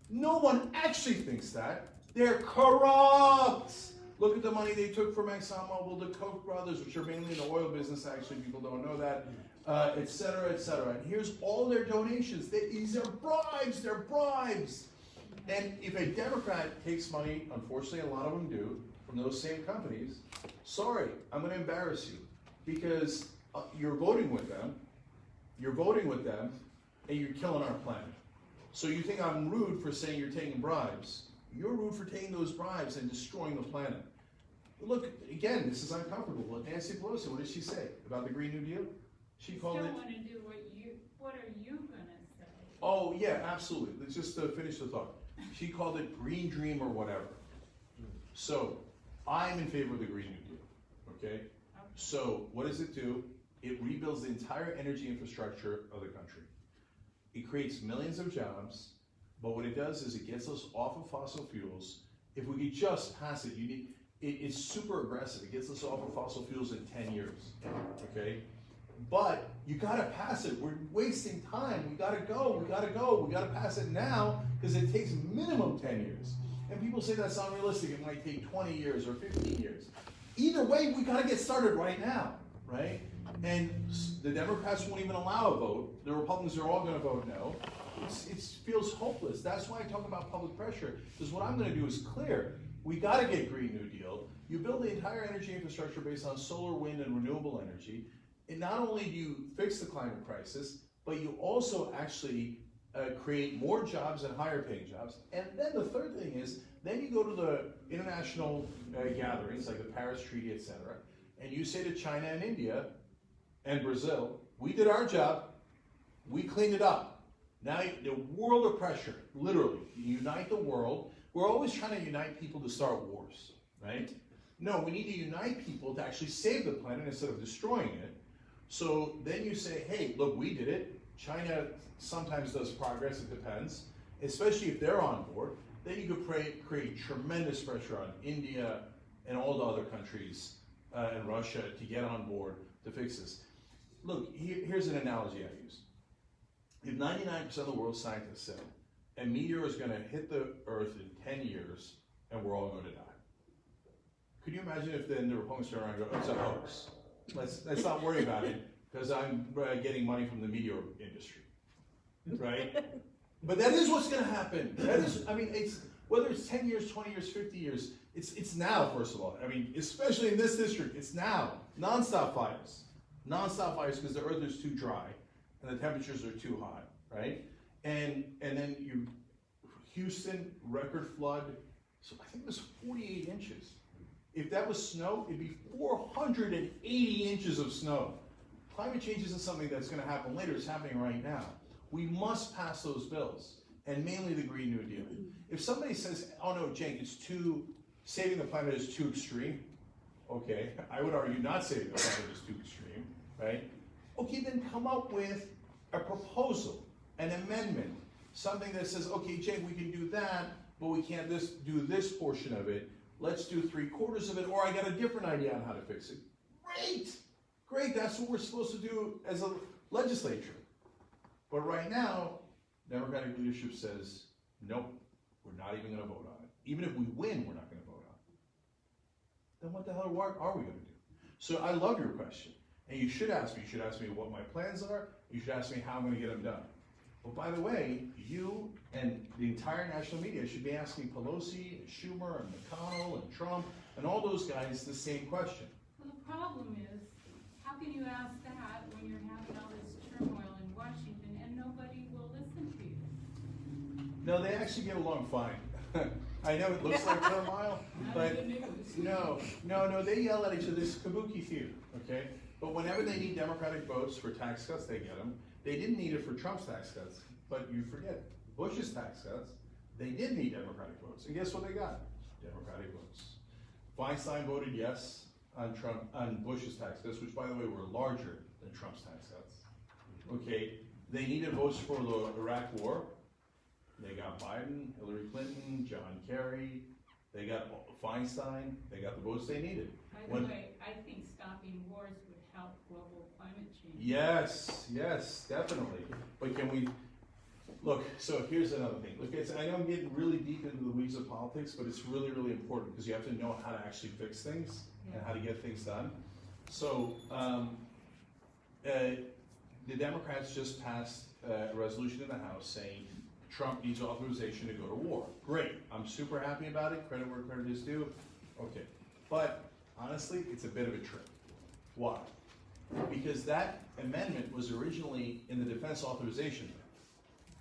No one actually thinks that. They're corrupt. Look at the money they took from ExxonMobil, the Koch brothers, which are mainly in the oil business, actually, people don't know that, etc., etc. And here's all their donations. These are bribes, they're bribes. And if a Democrat takes money, unfortunately a lot of them do, from those same companies, sorry, I'm going to embarrass you. Because you're voting with them, and you're killing our planet. So you think I'm rude for saying you're taking bribes. You're rude for taking those bribes and destroying the planet. Look, again, this is uncomfortable. Nancy Pelosi, what did she say about the Green New Deal? She called it... want to do what are you going to say? Oh, yeah, absolutely. Let's just finish the thought. She called it Green Dream or whatever. So, I'm in favor of the Green New Deal, okay? So, what does it do? It rebuilds the entire energy infrastructure of the country. It creates millions of jobs, but what it does is it gets us off of fossil fuels. If we could just pass it, it's super aggressive. It gets us off of fossil fuels in 10 years, okay? but you gotta pass it. We're wasting time. We gotta go. We gotta pass it now because it takes minimum 10 years. And people say that's unrealistic. It might take 20 years or 15 years. Either way, we gotta get started right now, right? And the Democrats won't even allow a vote. The Republicans are all gonna vote no. It feels hopeless. That's why I talk about public pressure, because what I'm gonna do is clear. We gotta get Green New Deal. You build the entire energy infrastructure based on solar, wind, and renewable energy. And not only do you fix the climate crisis, but you also actually create more jobs and higher paying jobs. And then the third thing is, then you go to the international gatherings like the Paris Treaty, etc., and you say to China and India and Brazil, we did our job, we cleaned it up. Now the world of pressure, literally, you unite the world. We're always trying to unite people to start wars, right? No, we need to unite people to actually save the planet instead of destroying it. So then you say, hey, look, we did it. China sometimes does progress, it depends, especially if they're on board. Then you could create tremendous pressure on India and all the other countries and Russia to get on board to fix this. Look, here's an analogy I use. If 99% of the world's scientists say a meteor is going to hit the Earth in 10 years and we're all going to die, could you imagine if then the Republicans turn around and go, oh, it's a hoax? Let's not worry about it because I'm getting money from the meteor industry, right? But that is what's going to happen. That is, I mean, it's whether it's 10 years, 20 years, 50 years, it's now, first of all. I mean, especially in this district, it's now. Non-stop fires. Non-stop fires because the earth is too dry and the temperatures are too high, right? And then Houston, record flood, so I think it was 48 inches. If that was snow, it'd be 480 inches of snow. Climate change isn't something that's going to happen later, it's happening right now. We must pass those bills, and mainly the Green New Deal. If somebody says, oh no, Cenk, saving the planet is too extreme, okay, I would argue not saving the planet is too extreme, right? Okay, then come up with a proposal, an amendment, something that says, okay, Cenk, we can do that, but we can't do this portion of it. Let's do 3/4 of it, or I got a different idea on how to fix it. Great, that's what we're supposed to do as a legislature. But right now, Democratic leadership says, nope, we're not even gonna vote on it. Even if we win, we're not gonna vote on it. Then what the hell are we gonna do? So I love your question, and you should ask me what my plans are, you should ask me how I'm gonna get them done. But by the way, you and the entire national media should be asking Pelosi and Schumer and McConnell and Trump and all those guys the same question. Well, the problem is, how can you ask that when you're having all this turmoil in Washington and nobody will listen to you? No, they actually get along fine. I know it looks like turmoil, but no, they yell at each other. It's kabuki theater, okay? But whenever they need Democratic votes for tax cuts, they get them. They didn't need it for Trump's tax cuts, but you forget, Bush's tax cuts, they did need Democratic votes. And guess what they got? Democratic votes. Feinstein voted yes on Bush's tax cuts, which by the way were larger than Trump's tax cuts. Okay, they needed votes for the Iraq war. They got Biden, Hillary Clinton, John Kerry, they got Feinstein, they got the votes they needed. By the way, I think stopping wars would help global climate change. Yes, definitely. But can we, look, so here's another thing. Look, I know I'm getting really deep into the weeds of politics, but it's really, really important because you have to know how to actually fix things and how to get things done. So, the Democrats just passed a resolution in the House saying Trump needs authorization to go to war. Great, I'm super happy about it, credit where credit is due. Okay, but honestly, it's a bit of a trick. Why? Because that amendment was originally in the defense authorization bill.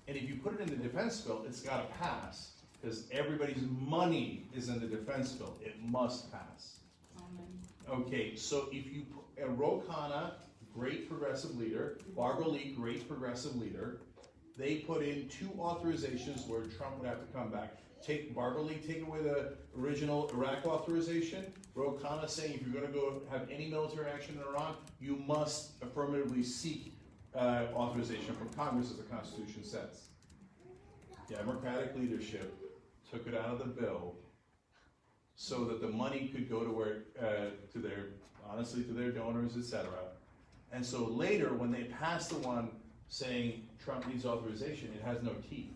And if you put it in the defense bill, it's gotta pass, because everybody's money is in the defense bill. It must pass. Okay, so if you, Ro Khanna, great progressive leader, Barbara Lee, great progressive leader, they put in 2 authorizations where Trump would have to come back. Barbara Lee, take away the original Iraq authorization. Ro Khanna saying if you're going to go have any military action in Iran, you must affirmatively seek authorization from Congress, as the Constitution says. Democratic leadership took it out of the bill so that the money could go to where, honestly, to their donors, etc. And so later, when they pass the one saying Trump needs authorization, it has no teeth,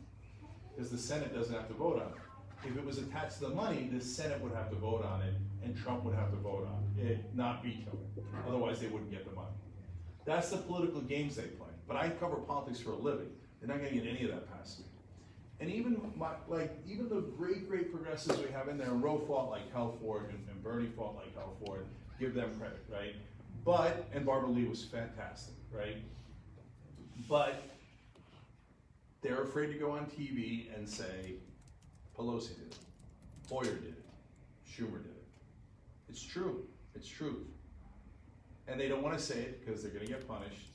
because the Senate doesn't have to vote on it. If it was attached to the money, the Senate would have to vote on it, and Trump would have to vote on it, not veto it. Otherwise, they wouldn't get the money. That's the political games they play. But I cover politics for a living. They're not gonna get any of that past me. And even even the great progressives we have in there, and Roe fought like hell for it, and Bernie fought like hell for it, give them credit, right? And Barbara Lee was fantastic, right? But they're afraid to go on TV and say, Pelosi did it, Hoyer did it, Schumer did it. It's true, it's truth. And they don't wanna say it because they're gonna get punished.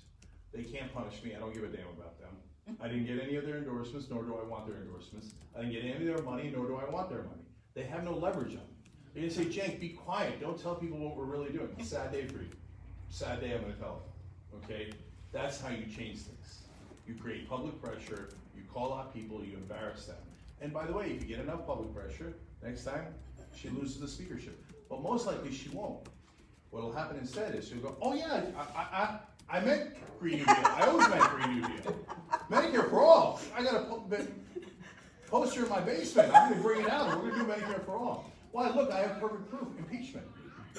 They can't punish me, I don't give a damn about them. I didn't get any of their endorsements, nor do I want their endorsements. I didn't get any of their money, nor do I want their money. They have no leverage on me. They're gonna say, Cenk, be quiet, don't tell people what we're really doing. Sad day for you. Sad day, I'm gonna tell them, okay? That's how you change things. You create public pressure, you call out people, you embarrass them. And by the way, if you get enough public pressure, next time, she loses the speakership. But most likely she won't. What'll happen instead is she'll go, oh yeah, I meant Green New Deal. I always meant Green New Deal. Medicare for all. I got a poster in my basement. I'm gonna bring it out and we're gonna do Medicare for all. Why, look, I have perfect proof, impeachment.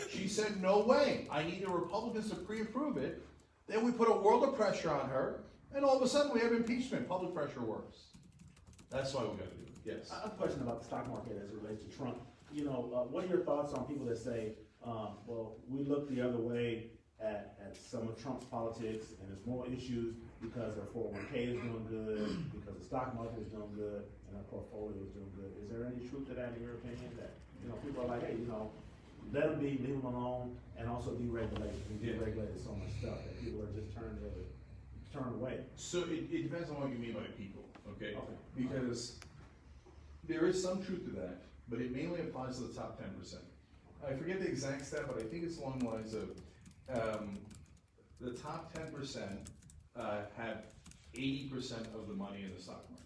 She said, no way. I need the Republicans to pre-approve it. Then we put a world of pressure on her, and all of a sudden we have impeachment. Public pressure works. That's why we gotta do it, yes. I have a question about the stock market as it relates to Trump. You know, what are your thoughts on people that say, well, we look the other way at some of Trump's politics, and there's more issues because their 401k is doing good, because the stock market is doing good, and our portfolio is doing good. Is there any truth to that in your opinion? That, you know, people are like, hey, you know, let them be, leave them alone, and also deregulate. We deregulated so much stuff that people are just turned away. So it depends on what you mean by people, okay? Okay. Because there is some truth to that, but it mainly applies to the top 10%. I forget the exact stat, but I think it's along the lines of the top 10% have 80% of the money in the stock market.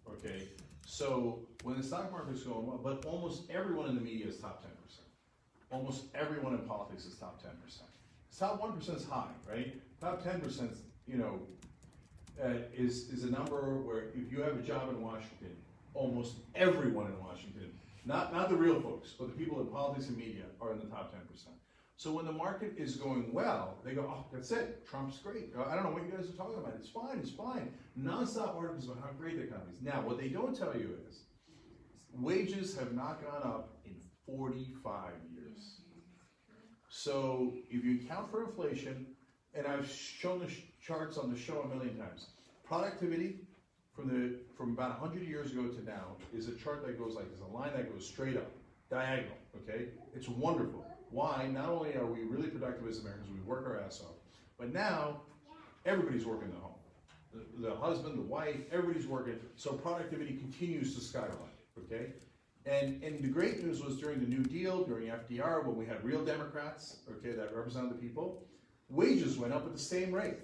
Okay, so when the stock market is going well, but almost everyone in the media is top 10%. Almost everyone in politics is top 10%. Top 1% is high, right? Top 10%, you know, is a number where if you have a job in Washington, almost everyone in Washington, not the real folks, but the people in politics and media are in the top 10%. So when the market is going well, they go, oh, that's it, Trump's great. I don't know what you guys are talking about, it's fine, it's fine. Non-stop articles about how great the economy is. Now, what they don't tell you is, wages have not gone up in 45 years. So if you account for inflation, and I've shown the charts on the show a million times, productivity from about 100 years ago to now is a chart that goes like, there's a line that goes straight up, diagonal, okay? It's wonderful. Why? Not only are we really productive as Americans, we work our ass off, but now everybody's working at home. The husband, the wife, everybody's working, so productivity continues to skyrocket, okay? And the great news was during the New Deal, during FDR, when we had real Democrats, okay, that represented the people, wages went up at the same rate.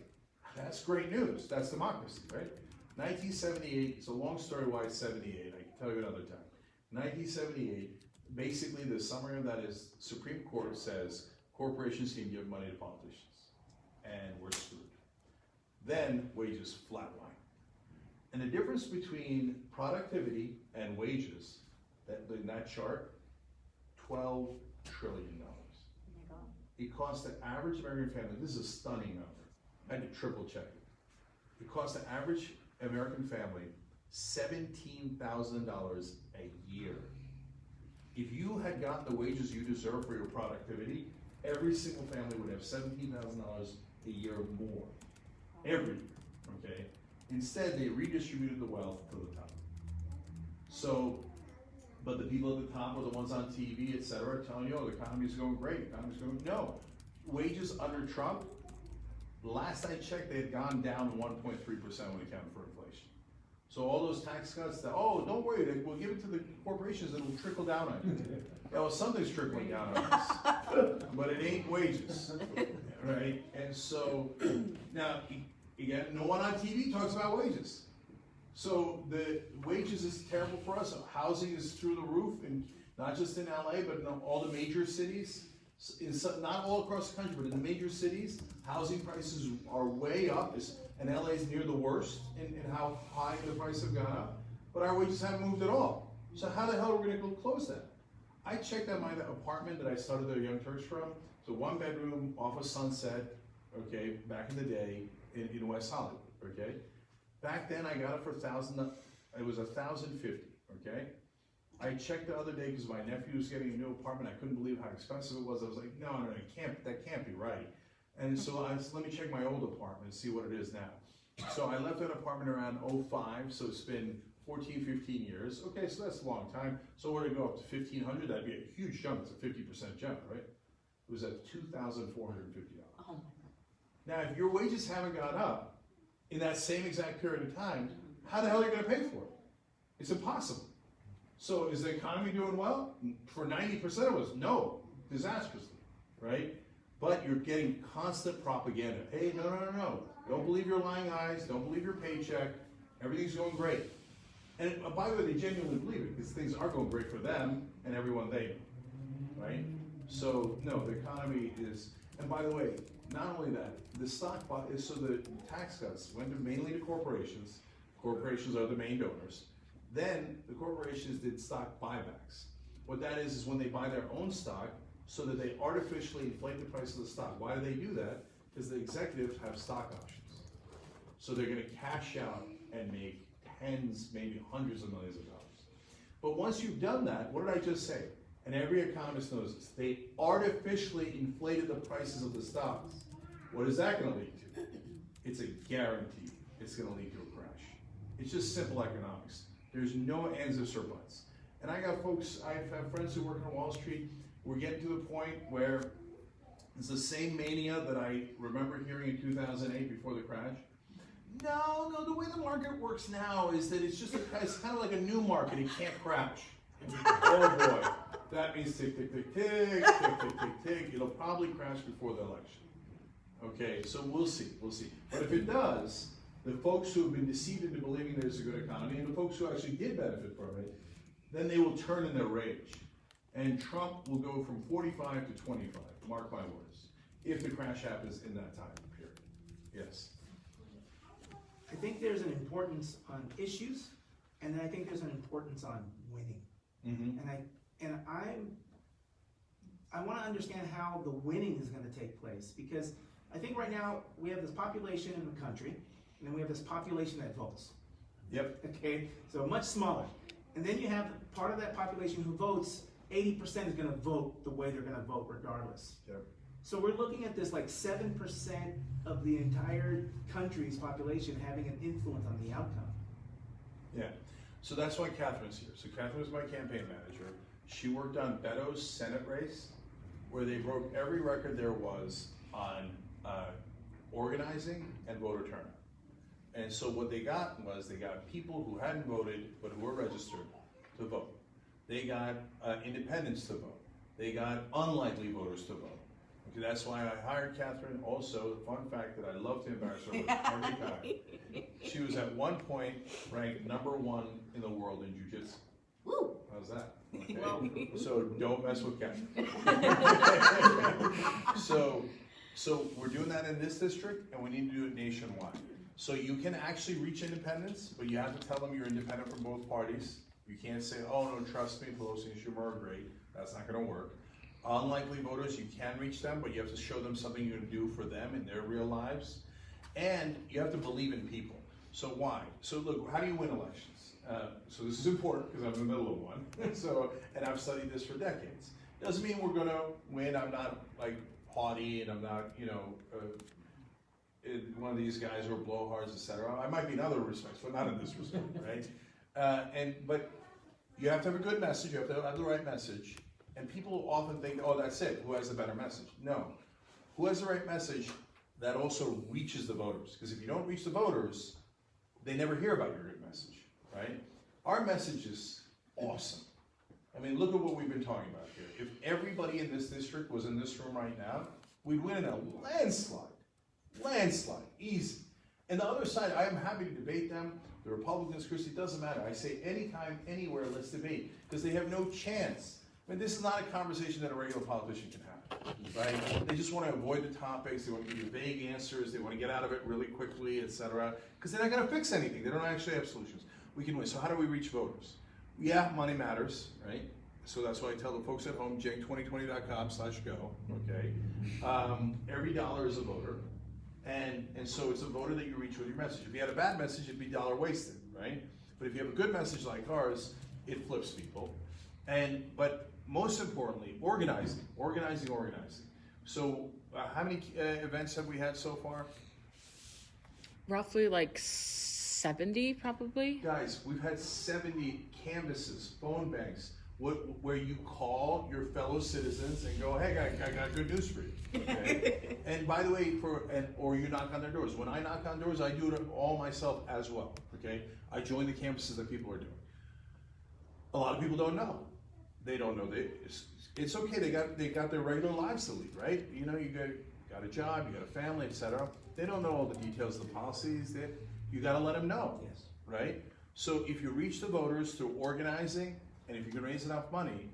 That's great news, that's democracy, right? 1978, it's a long story why it's 78, I can tell you another time. 1978, basically the summary of that is Supreme Court says corporations can give money to politicians, and we're screwed. Then wages flatline. And the difference between productivity and wages, in that chart, $12 trillion. It costs the average American family, this is a stunning number, I had to triple check it. It costs the average American family $17,000 a year. If you had gotten the wages you deserve for your productivity, every single family would have $17,000 a year more. Every year, okay? Instead, they redistributed the wealth to the top. So, but the people at the top are the ones on TV, et cetera, telling you, oh, the economy's going great, the economy's going, no. Wages under Trump, last I checked, they had gone down 1.3% when it counted for inflation. So all those tax cuts that, oh, don't worry, we'll give it to the corporations, it'll trickle down on you. Yeah, well, something's trickling down on us, but it ain't wages, right? And so, now, again, no one on TV talks about wages. So the wages is terrible for us. Housing is through the roof, and not just in LA, but in all the major cities. Not all across the country, but in the major cities, housing prices are way up, and LA is near the worst in how high the prices have gone up, but our wages haven't moved at all. So how the hell are we gonna go close that? I checked out my apartment that I started the Young Turks from. It's a 1-bedroom off of Sunset, okay, back in the day in West Hollywood, okay? Back then I got it for it was $1,050, okay? I checked the other day because my nephew was getting a new apartment. I couldn't believe how expensive it was. I was like, no, that can't be right. And so I said, let me check my old apartment and see what it is now. So I left that apartment around 05, so it's been 14, 15 years. Okay, so that's a long time. So where to go up to 1,500? That'd be a huge jump. It's a 50% jump, right? It was at $2,450. Oh my God. Now, if your wages haven't gone up in that same exact period of time, how the hell are you gonna pay for it? It's impossible. So is the economy doing well? For 90% of us, no, disastrously, right? But you're getting constant propaganda. Hey, no. Don't believe your lying eyes, don't believe your paycheck, everything's going great. And by the way, they genuinely believe it, because things are going great for them and everyone they know, right? So, no, the economy is, and by the way, not only that, the stock is, so the tax cuts went mainly to corporations. Corporations are the main donors. Then the corporations did stock buybacks. What that is when they buy their own stock so that they artificially inflate the price of the stock. Why do they do that? Because the executives have stock options. So they're gonna cash out and make tens, maybe hundreds of millions of dollars. But once you've done that, what did I just say? And every economist knows this. They artificially inflated the prices of the stocks. What is that gonna lead to? It's a guarantee. It's gonna lead to a crash. It's just simple economics. There's no ands, ifs, or buts. And I have friends who work on Wall Street. We're getting to the point where it's the same mania that I remember hearing in 2008 before the crash. No, the way the market works now is that it's kind of like a new market, it can't crash. Oh boy, that means tick, tick, tick, tick, tick, tick, tick, tick. It'll probably crash before the election. Okay, so we'll see. But if it does, the folks who have been deceived into believing there's a good economy, and the folks who actually did benefit from it, then they will turn in their rage. And Trump will go from 45 to 25, mark my words, if the crash happens in that time period. Yes? I think there's an importance on issues, and then I think there's an importance on winning. Mm-hmm. And I want to understand how the winning is going to take place, because I think right now we have this population in the country, and then we have this population that votes. Yep. Okay, so much smaller. And then you have part of that population who votes, 80% is going to vote the way they're going to vote regardless. Yep. So we're looking at this like 7% of the entire country's population having an influence on the outcome. Yeah. So that's why Catherine's here. So Catherine was my campaign manager. She worked on Beto's Senate race, where they broke every record there was on organizing and voter turnout. And so what they got people who hadn't voted but who were registered to vote. They got independents to vote. They got unlikely voters to vote. Okay, that's why I hired Catherine. Also, the fun fact that I love to embarrass her with every time. She was at one point ranked #1 in the world in jiu-jitsu. Woo! How's that? Okay. So don't mess with Catherine. So we're doing that in this district, and we need to do it nationwide. So you can actually reach independents, but you have to tell them you're independent from both parties. You can't say, oh no, trust me, Pelosi and Schumer are great. That's not gonna work. Unlikely voters, you can reach them, but you have to show them something you're gonna do for them in their real lives. And you have to believe in people. So why? So look, how do you win elections? So this is important because I'm in the middle of one. And I've studied this for decades. Doesn't mean we're gonna win. I'm not like haughty, and I'm not, one of these guys who are blowhards, etc. I might be in other respects, but not in this respect, right? But you have to have a good message. You have to have the right message. And people often think, oh, that's it. Who has the better message? No. Who has the right message that also reaches the voters? Because if you don't reach the voters, they never hear about your good message, right? Our message is awesome. I mean, look at what we've been talking about here. If everybody in this district was in this room right now, we'd win in a landslide. Landslide, easy. And the other side, I am happy to debate them. The Republicans, Christie, it doesn't matter. I say anytime, anywhere, let's debate, because they have no chance. I mean, this is not a conversation that a regular politician can have. right? They just wanna avoid the topics, they wanna give you vague answers, they wanna get out of it really quickly, etc. Because they're not gonna fix anything, they don't actually have solutions. We can win, so how do we reach voters? Yeah, money matters, right? So that's why I tell the folks at home, jake2020.com/go, okay? Every dollar is a voter. And so it's a voter that you reach with your message. If you had a bad message, it'd be dollar wasted, right? But if you have a good message like ours, it flips people. But most importantly, organizing. So how many events have we had so far? Roughly like 70 probably. Guys, we've had 70 canvases, phone banks, where you call your fellow citizens and go, hey, I got good news for you. Okay? And by the way, or you knock on their doors. When I knock on doors, I do it all myself as well. Okay? I join the canvases that people are doing. A lot of people don't know. They don't know. It's okay. They got their regular lives to lead, right? You know, you got a job, you got a family, etc. They don't know all the details of the policies. You got to let them know. Yes. Right? So if you reach the voters through organizing, and if you can raise enough money,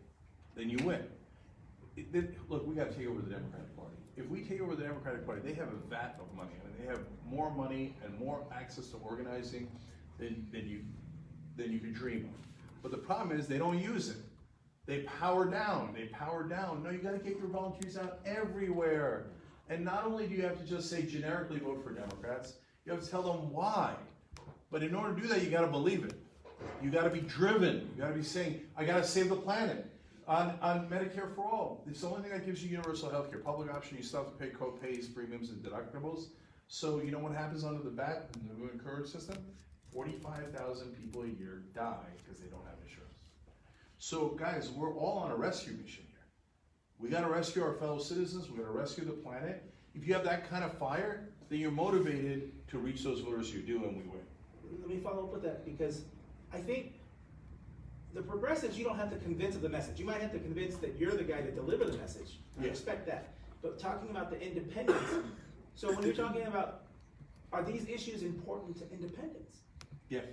then you win. Look, we got to take over the Democratic Party. If we take over the Democratic Party, they have a vat of money. I mean, they have more money and more access to organizing than you can dream of. But the problem is they don't use it. They power down. No, you got to get your volunteers out everywhere. And not only do you have to just say generically vote for Democrats, you have to tell them why. But in order to do that, you got to believe it. You got to be driven. You got to be saying, I got to save the planet. On Medicare for All, it's the only thing that gives you universal health care. Public option, you still have to pay co-pays, premiums, and deductibles. So you know what happens under the BAT, the new encourage system? 45,000 people a year die because they don't have insurance. So guys, we're all on a rescue mission here. We got to rescue our fellow citizens. We got to rescue the planet. If you have that kind of fire, then you're motivated to reach those voters you do, and we win. Let me follow up with that, because I think the progressives, you don't have to convince of the message. You might have to convince that you're the guy to deliver the message. I Yeah. respect that. But talking about the independents, so when you're talking about, are these issues important to independents? Yeah.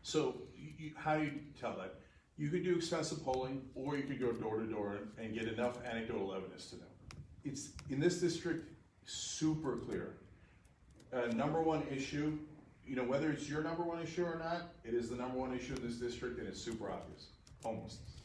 So how do you tell that? You could do expensive polling, or you could go door to door and get enough anecdotal evidence to know. It's, in this district, super clear. Number one issue, you know, whether it's your number one issue or not, it is the number one issue in this district, and it's super obvious. Homelessness.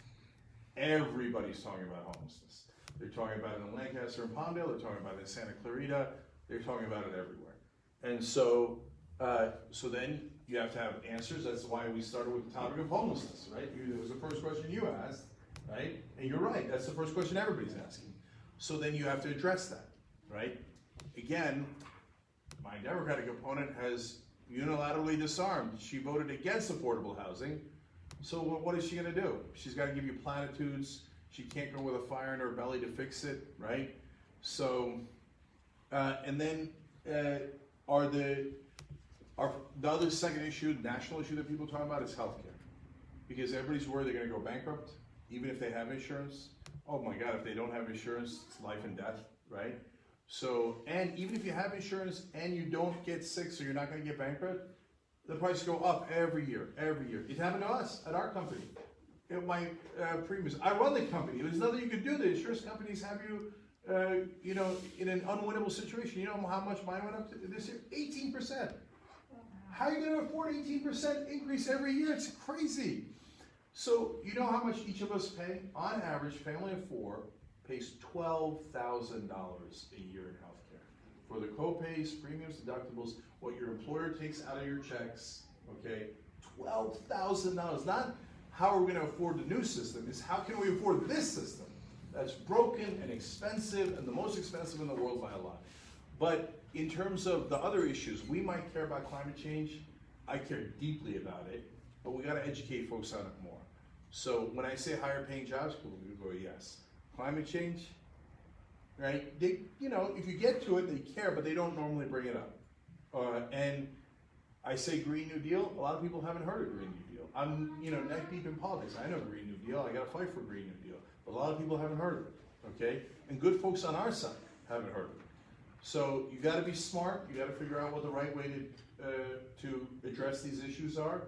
Everybody's talking about homelessness. They're talking about it in Lancaster and Palmdale, they're talking about it in Santa Clarita, they're talking about it everywhere. And so then you have to have answers. That's why we started with the topic of homelessness, right? It was the first question you asked, right? And you're right, that's the first question everybody's asking. So then you have to address that, right? Again, my Democratic opponent has unilaterally disarmed. She voted against affordable housing. So what is she gonna do? She's gotta give you platitudes. She can't go with a fire in her belly to fix it, right? So, and then the other second issue, national issue that people talk about is healthcare. Because everybody's worried they're gonna go bankrupt, even if they have insurance. Oh my God, if they don't have insurance, it's life and death, right? So, and even if you have insurance and you don't get sick, so you're not gonna get bankrupt, the prices go up every year. It happened to us at our company. My premiums, I run the company. There's nothing you can do. The insurance companies have you, you know, in an unwinnable situation. You know how much mine went up this year? 18%. How are you gonna afford 18% increase every year? It's crazy. So, you know how much each of us pay? On average, family of four pays $12,000 a year in healthcare. For the co-pays, premiums, deductibles, what your employer takes out of your checks, okay? $12,000. Not how are we gonna afford the new system, it's how can we afford this system that's broken and expensive and the most expensive in the world by a lot. But in terms of the other issues, we might care about climate change. I care deeply about it, but we gotta educate folks on it more. So when I say higher paying jobs, people go, yes. Climate change, right? They, you know, if you get to it, they care, but they don't normally bring it up. And I say Green New Deal, a lot of people haven't heard of Green New Deal. I'm, you know, neck deep in politics. I know Green New Deal, I gotta fight for Green New Deal. But a lot of people haven't heard of it, okay? And good folks on our side haven't heard of it. So you gotta be smart, you gotta figure out what the right way to address these issues are.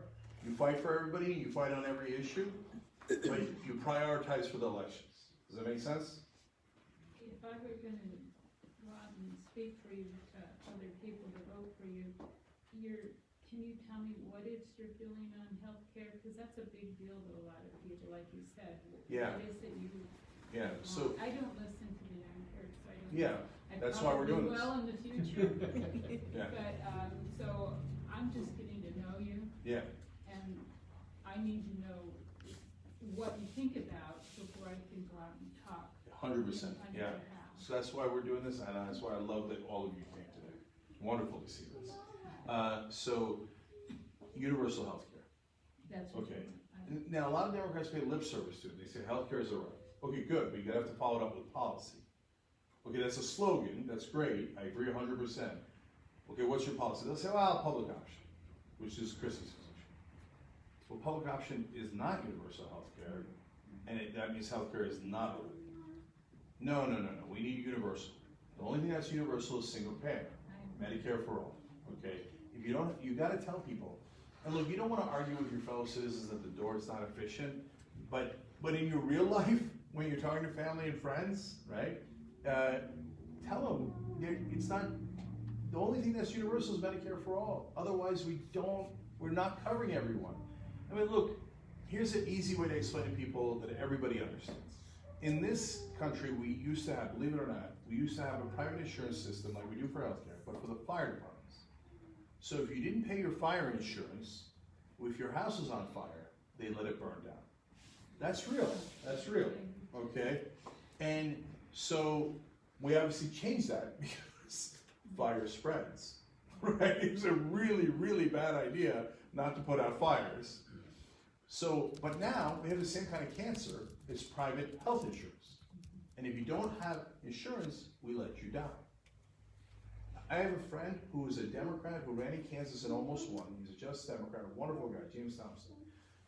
You fight for everybody, you fight on every issue, but you prioritize for the elections. Does that make sense? if I were gonna go out and speak for you to other people to vote for you, can you tell me what is your feeling on healthcare? Cause that's a big deal to a lot of people, like you said. Yeah. What is it you Yeah, so, I don't listen to the anchors, so I don't. yeah, that's why we're doing this. I probably will in the future. Yeah. But, so I'm just getting to know you, yeah, and I need to know what you think about before I can go out and talk. 100%, on yeah. your behalf. So that's why we're doing this, and that's why I love that all of you came today. Wonderful to see this. So, universal health care. That's what Okay. I- Now, a lot of Democrats pay lip service to it. They say healthcare is a right. Okay, good, but you have to follow it up with policy. Okay, that's a slogan, that's great, I agree 100%. Okay, what's your policy? They'll say, well, public option, which is Chrissy's position. Well, public option is not universal healthcare, and that means healthcare is not a right. No, we need universal. The only thing that's universal is single payer, Medicare for all, okay? If you don't, you gotta tell people, and look, you don't wanna argue with your fellow citizens that the door is not efficient, but in your real life, when you're talking to family and friends, right? Tell them, it's not, the only thing that's universal is Medicare for all. Otherwise, we're not covering everyone. I mean, look, here's an easy way to explain to people that everybody understands. In this country, we used to have, believe it or not, we used to have a private insurance system like we do for healthcare, but for the fire departments. So if you didn't pay your fire insurance, if your house was on fire, they let it burn down. That's real, okay? And so we obviously changed that because fire spreads, right? It was a really, really bad idea not to put out fires. So, but now we have the same kind of cancer, it's private health insurance. And if you don't have insurance, we let you die. I have a friend who is a Democrat who ran in Kansas and almost won. He's a just Democrat, a wonderful guy, James Thompson.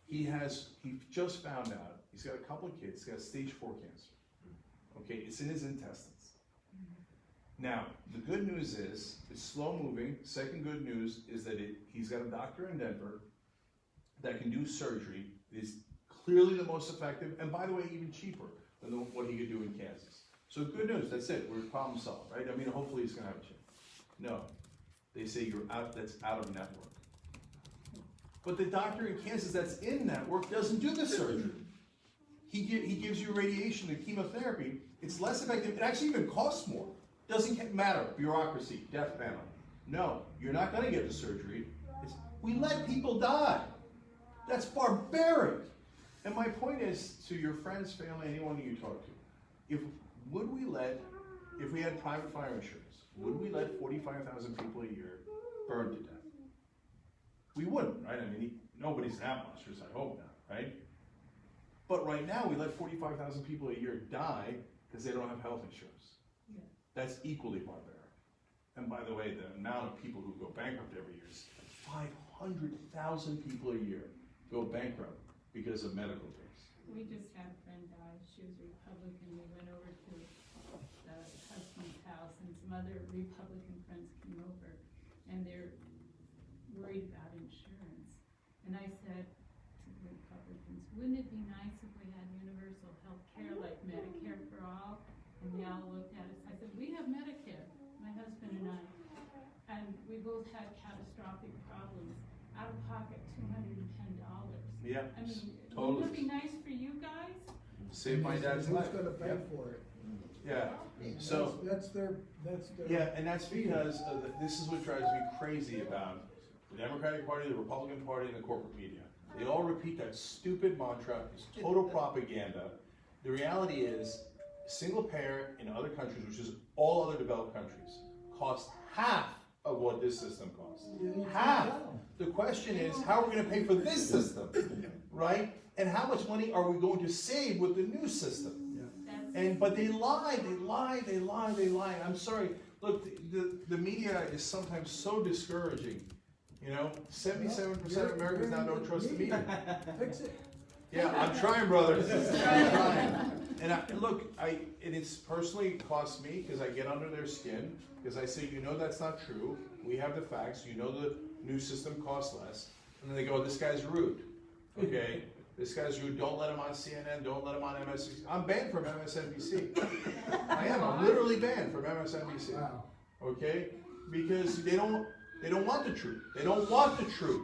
He just found out, he's got a couple of kids, he's got stage 4 cancer. Okay, it's in his intestines. Now, the good news is, it's slow moving. Second good news is that he's got a doctor in Denver that can do surgery. It's clearly the most effective, and by the way, even cheaper than what he could do in Kansas. So good news, that's it, we're problem solved, right? I mean, hopefully he's gonna have a chance. No, they say that's out of network. But the doctor in Kansas that's in network doesn't do the surgery. He gives you radiation and chemotherapy. It's less effective, it actually even costs more. Doesn't matter, bureaucracy, death panel. No, you're not gonna get the surgery. We let people die. That's barbaric. And my point is, to your friends, family, anyone you talk to, if we had private fire insurance, would we let 45,000 people a year burn to death? We wouldn't, right? I mean, nobody's that monstrous, I hope not, right? But right now, we let 45,000 people a year die because they don't have health insurance. Yeah. That's equally barbaric. And by the way, the amount of people who go bankrupt every year is 500,000 people a year go bankrupt because of medical things. We just had a friend die, she was a Republican, we went over to the husband's house, and some other Republican friends came over, and they're worried about insurance. And I said to the Republicans, wouldn't it be nice if we had universal health care like Medicare for all? And they all looked at us, I said, we have Medicare, my husband and I, and we both had catastrophic problems, out of pocket $210. Yeah, I mean, totally. wouldn't it be nice for you guys? Saved my dad's life. Who's gonna pay Yep. for it? Yeah, so, That's their. yeah, and that's because this is what drives me crazy about the Democratic Party, the Republican Party, and the corporate media. They all repeat that stupid mantra, it's total propaganda. The reality is, single payer in other countries, which is all other developed countries, costs half of what this system costs. Half. The question is, how are we gonna pay for this system, right? And how much money are we going to save with the new system? But they lie. I'm sorry, look, the media is sometimes so discouraging, you know? 77% of Americans now don't trust the media. Fix it. Yeah, I'm trying, brothers. I'm trying. And it's personally cost me, because I get under their skin, because I say, you know that's not true, we have the facts, you know the new system costs less, and then they go, this guy's rude, okay? This guy's rude, don't let him on CNN, don't let him on MSNBC. I'm banned from MSNBC. I am, I'm literally banned from MSNBC. Wow. Okay? Because they don't want the truth. They don't want the truth.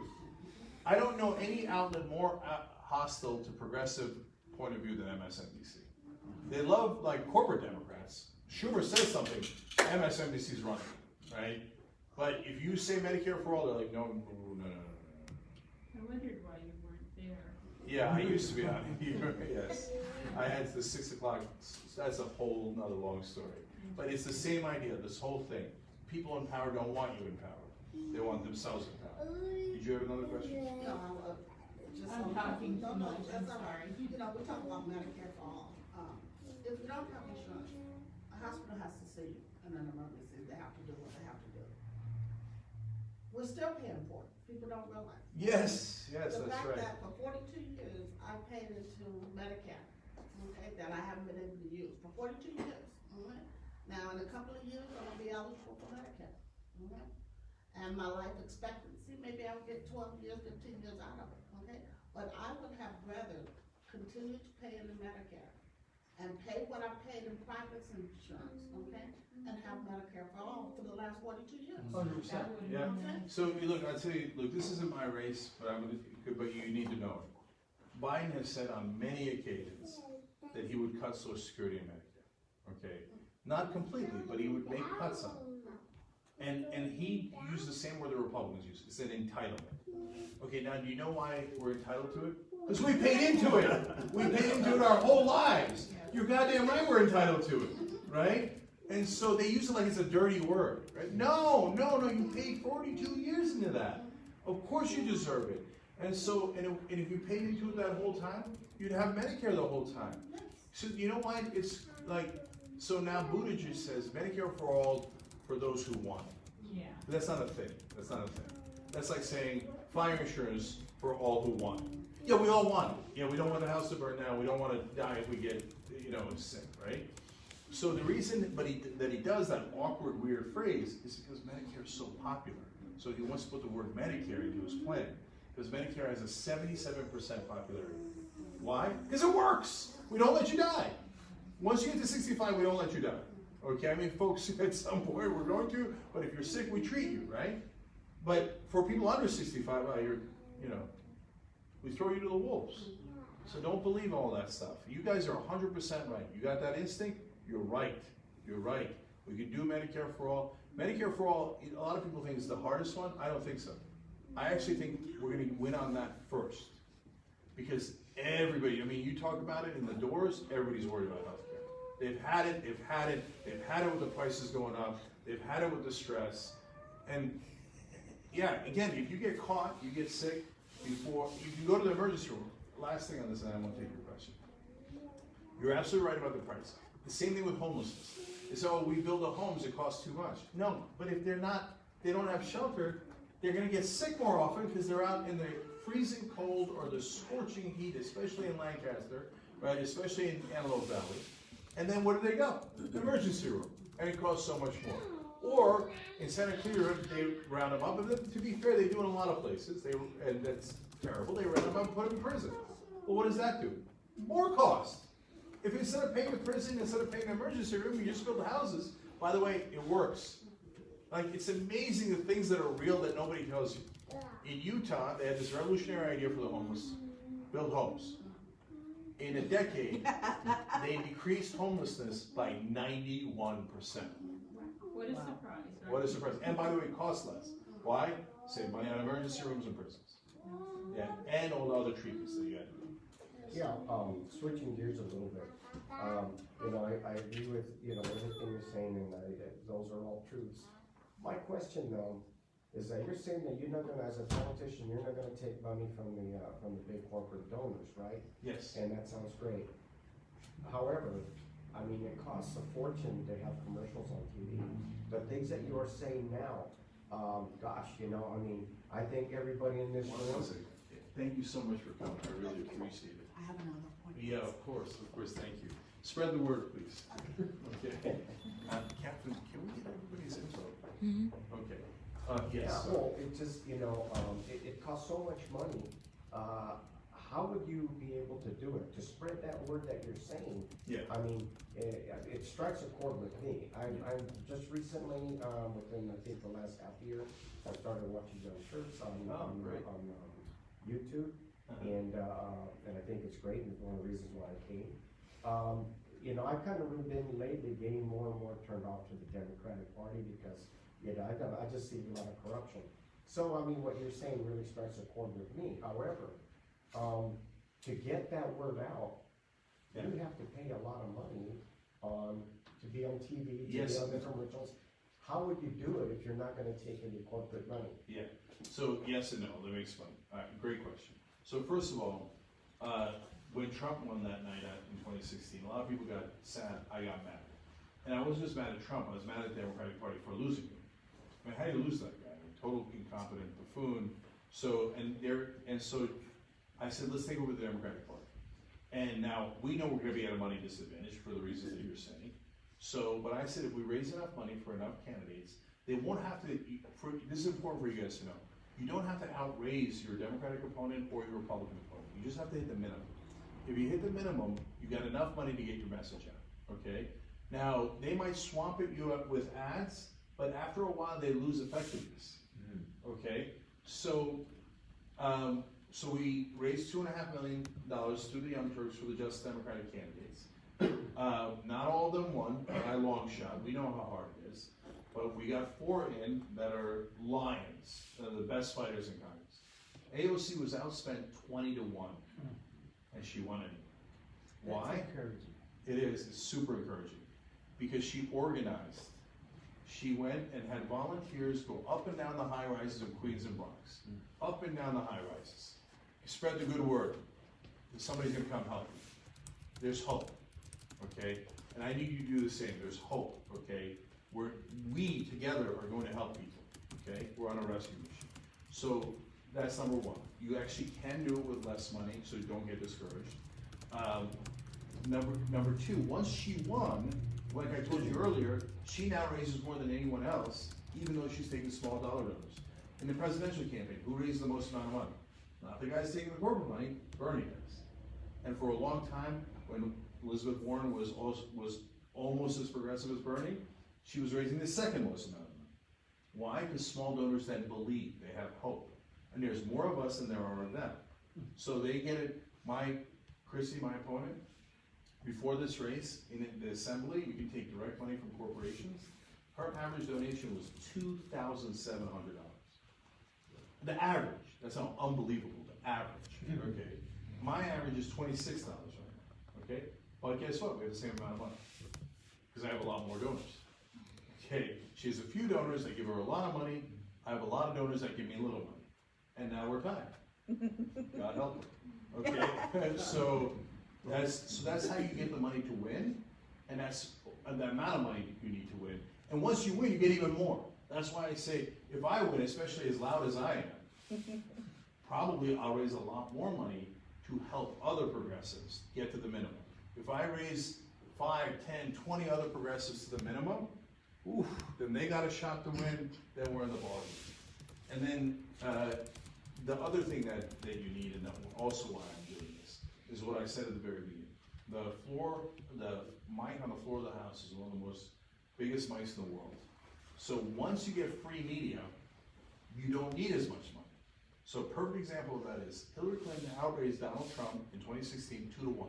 I don't know any outlet more hostile to progressive point of view than MSNBC. They love, like, corporate Democrats. Schumer says something, MSNBC's running, right? But if you say Medicare for all, they're like, no. I wondered why you weren't there. Yeah, I used to be on here, yes. I had the 6 o'clock, that's a whole nother long story. But it's the same idea, this whole thing. People in power don't want you in power. They want themselves in power. Did you have another question? No, just I'm on- talking no, too no, much, I'm that's all right. sorry. You know, we're talking about Medicare for all. If you don't have insurance, a hospital has to see you in an emergency, they have to do what they have to do. We're still paying for it, people don't realize. Yes, that's The fact right. that for 42 years, I paid into Medicare, okay, that I haven't been able to use, for 42 years, okay? Now, in a couple of years, I'm gonna be eligible for Medicare, okay? And my life expectancy, maybe I'll get 12 years, 15 years out of it, okay? But I would have rather continue to pay into Medicare and pay what I paid in private insurance, okay? And have Medicare for all for the last 42 years. 100%, yeah. So, look, I'll tell you, look, this isn't my race, but you need to know it. Biden has said on many occasions that he would cut Social Security and Medicare, okay? Not completely, but he would make cuts on it. And he used the same word the Republicans use, it's an entitlement. Okay, now do you know why we're entitled to it? Because we paid into it. We paid into it our whole lives. You're goddamn right we're entitled to it, right? And so they use it like it's a dirty word, right? No, you paid 42 years into that. Of course you deserve it. And so, and if you paid into it that whole time, you'd have Medicare the whole time. So you know why it's like, so now Buttigieg says Medicare for all for those who want it. Yeah. But that's not a thing, that's not a thing. That's like saying fire insurance for all who want it. Yeah, we all want it. Yeah, we don't want the house to burn down, we don't want to die if we get, sick, right? So the reason that he does that awkward, weird phrase is because Medicare is so popular. So he wants to put the word Medicare into his plan. Because Medicare has a 77% popularity. Why? Because it works! We don't let you die. Once you get to 65, we don't let you die. Okay, I mean, folks, at some point we're going to, but if you're sick, we treat you, right? But for people under 65, we throw you to the wolves. So don't believe all that stuff. You guys are 100% right. You got that instinct? You're right. You're right. We can do Medicare for all. Medicare for all, a lot of people think is the hardest one. I don't think so. I actually think we're going to win on that first. Because everybody, I mean, you talk about it in the doors, everybody's worried about healthcare. They've had it with the prices going up, they've had it with the stress. And yeah, again, if you get caught, you get sick, you can go to the emergency room. Last thing on this, and I won't take your question. You're absolutely right about the price. The same thing with homelessness. They say, oh, we build the homes, it costs too much. No, but if they don't have shelter, they're gonna get sick more often because they're out in the freezing cold or the scorching heat, especially in Lancaster, right, especially in Antelope Valley. And then where do they go? The emergency room. And it costs so much more. Or in Santa Clara, they round them up. And to be fair, they do in a lot of places. And that's terrible. They round them up and put them in prison. Well, what does that do? More cost. If instead of paying the prison, instead of paying the emergency room, you just build houses. By the way, it works. Like, it's amazing the things that are real that nobody tells you. In Utah, they had this revolutionary idea for the homeless. Build homes. In a decade, they decreased homelessness by 91%. What a surprise, right? What a surprise. And by the way, it costs less. Why? Save money on emergency rooms and prisons. Yeah, and all the other treatments that you had to do. Yeah, switching gears a little bit. I agree with, everything you're saying, and those are all truths. My question though, is that you're saying that you're not gonna, as a politician, you're not gonna take money from the big corporate donors, right? Yes. And that sounds great. However, I mean, it costs a fortune to have commercials on TV. The things that you are saying now, gosh, I think everybody in this room. Thank you so much for coming. I really appreciate it. I have another point. Yeah, of course, thank you. Spread the word, please. Okay. Catherine, can we get everybody's info? Okay. Yes. Yeah, well, it just, it costs so much money. how would you be able to do it, to spread that word that you're saying? Yeah. I mean, it strikes a chord with me. I'm just recently, within, I think, the last half year, I started watching Young Turks on YouTube. And I think it's great, and it's one of the reasons why I came. You know, I've kind of been lately getting more and more turned off to the Democratic Party because, you know, I just see a lot of corruption. So, I mean, what you're saying really strikes a chord with me. However, to get that word out, you have to pay a lot of money to be on TV, to be on different commercials. How would you do it if you're not gonna take any corporate money? Yeah, so yes and no, let me explain. Great question. So first of all, when Trump won that night in 2016, a lot of people got sad, I got mad. And I wasn't just mad at Trump, I was mad at the Democratic Party for losing him. I mean, how do you lose that guy? Total incompetent buffoon. So I said, let's take over the Democratic Party. And now we know we're gonna be at a money disadvantage for the reasons that you're saying. So, but I said, if we raise enough money for enough candidates, they won't have to, this is important for you guys to know. You don't have to outraise your Democratic opponent or your Republican opponent. You just have to hit the minimum. If you hit the minimum, you got enough money to get your message out, okay? Now, they might swamp you up with ads, but after a while, they lose effectiveness. Okay, so we raised $2.5 million through the Young Turks for the Just Democratic candidates. Not all of them won by a long shot. We know how hard it is, but we got 4 in that are lions, the best fighters in Congress. AOC was outspent 20-1, and she won it. Why? That's encouraging. It is. It's super encouraging because she organized. She went and had volunteers go up and down the high rises of Queens and Bronx. Up and down the high rises. Spread the good word that somebody's gonna come help you. There's hope, okay? And I need you to do the same. There's hope, okay? We together are going to help people, okay? We're on a rescue mission. So that's number one. You actually can do it with less money, so you don't get discouraged. Number two, once she won, like I told you earlier, she now raises more than anyone else, even though she's taking small dollar donors. In the presidential campaign, who raised the most amount of money? Not the guys taking the corporate money, Bernie does. And for a long time, when Elizabeth Warren was almost as progressive as Bernie, she was raising the second most amount of money. Why? Because small donors then believe, they have hope. And there's more of us than there are of them. So they get it. Chrissy, my opponent, before this race, in the assembly, you can take direct money from corporations. Her average donation was $2,700. The average, that's how unbelievable, the average, okay? My average is $26 right now, okay? But guess what, we have the same amount of money, because I have a lot more donors. Okay, she has a few donors that give her a lot of money, I have a lot of donors that give me a little money. And now we're tied. God help her, okay? So that's how you get the money to win, and that's the amount of money you need to win. And once you win, you get even more. That's why I say, if I win, especially as loud as I am, probably I'll raise a lot more money to help other progressives get to the minimum. If I raise 5, 10, 20 other progressives to the minimum, then they got a shot to win, then we're in the ballgame. And then the other thing that you need, and also why I'm doing this, is what I said at the very beginning. The mic on the floor of the House is one of the biggest mics in the world. So once you get free media, you don't need as much money. So a perfect example of that is Hillary Clinton outraised Donald Trump in 2016 2-1.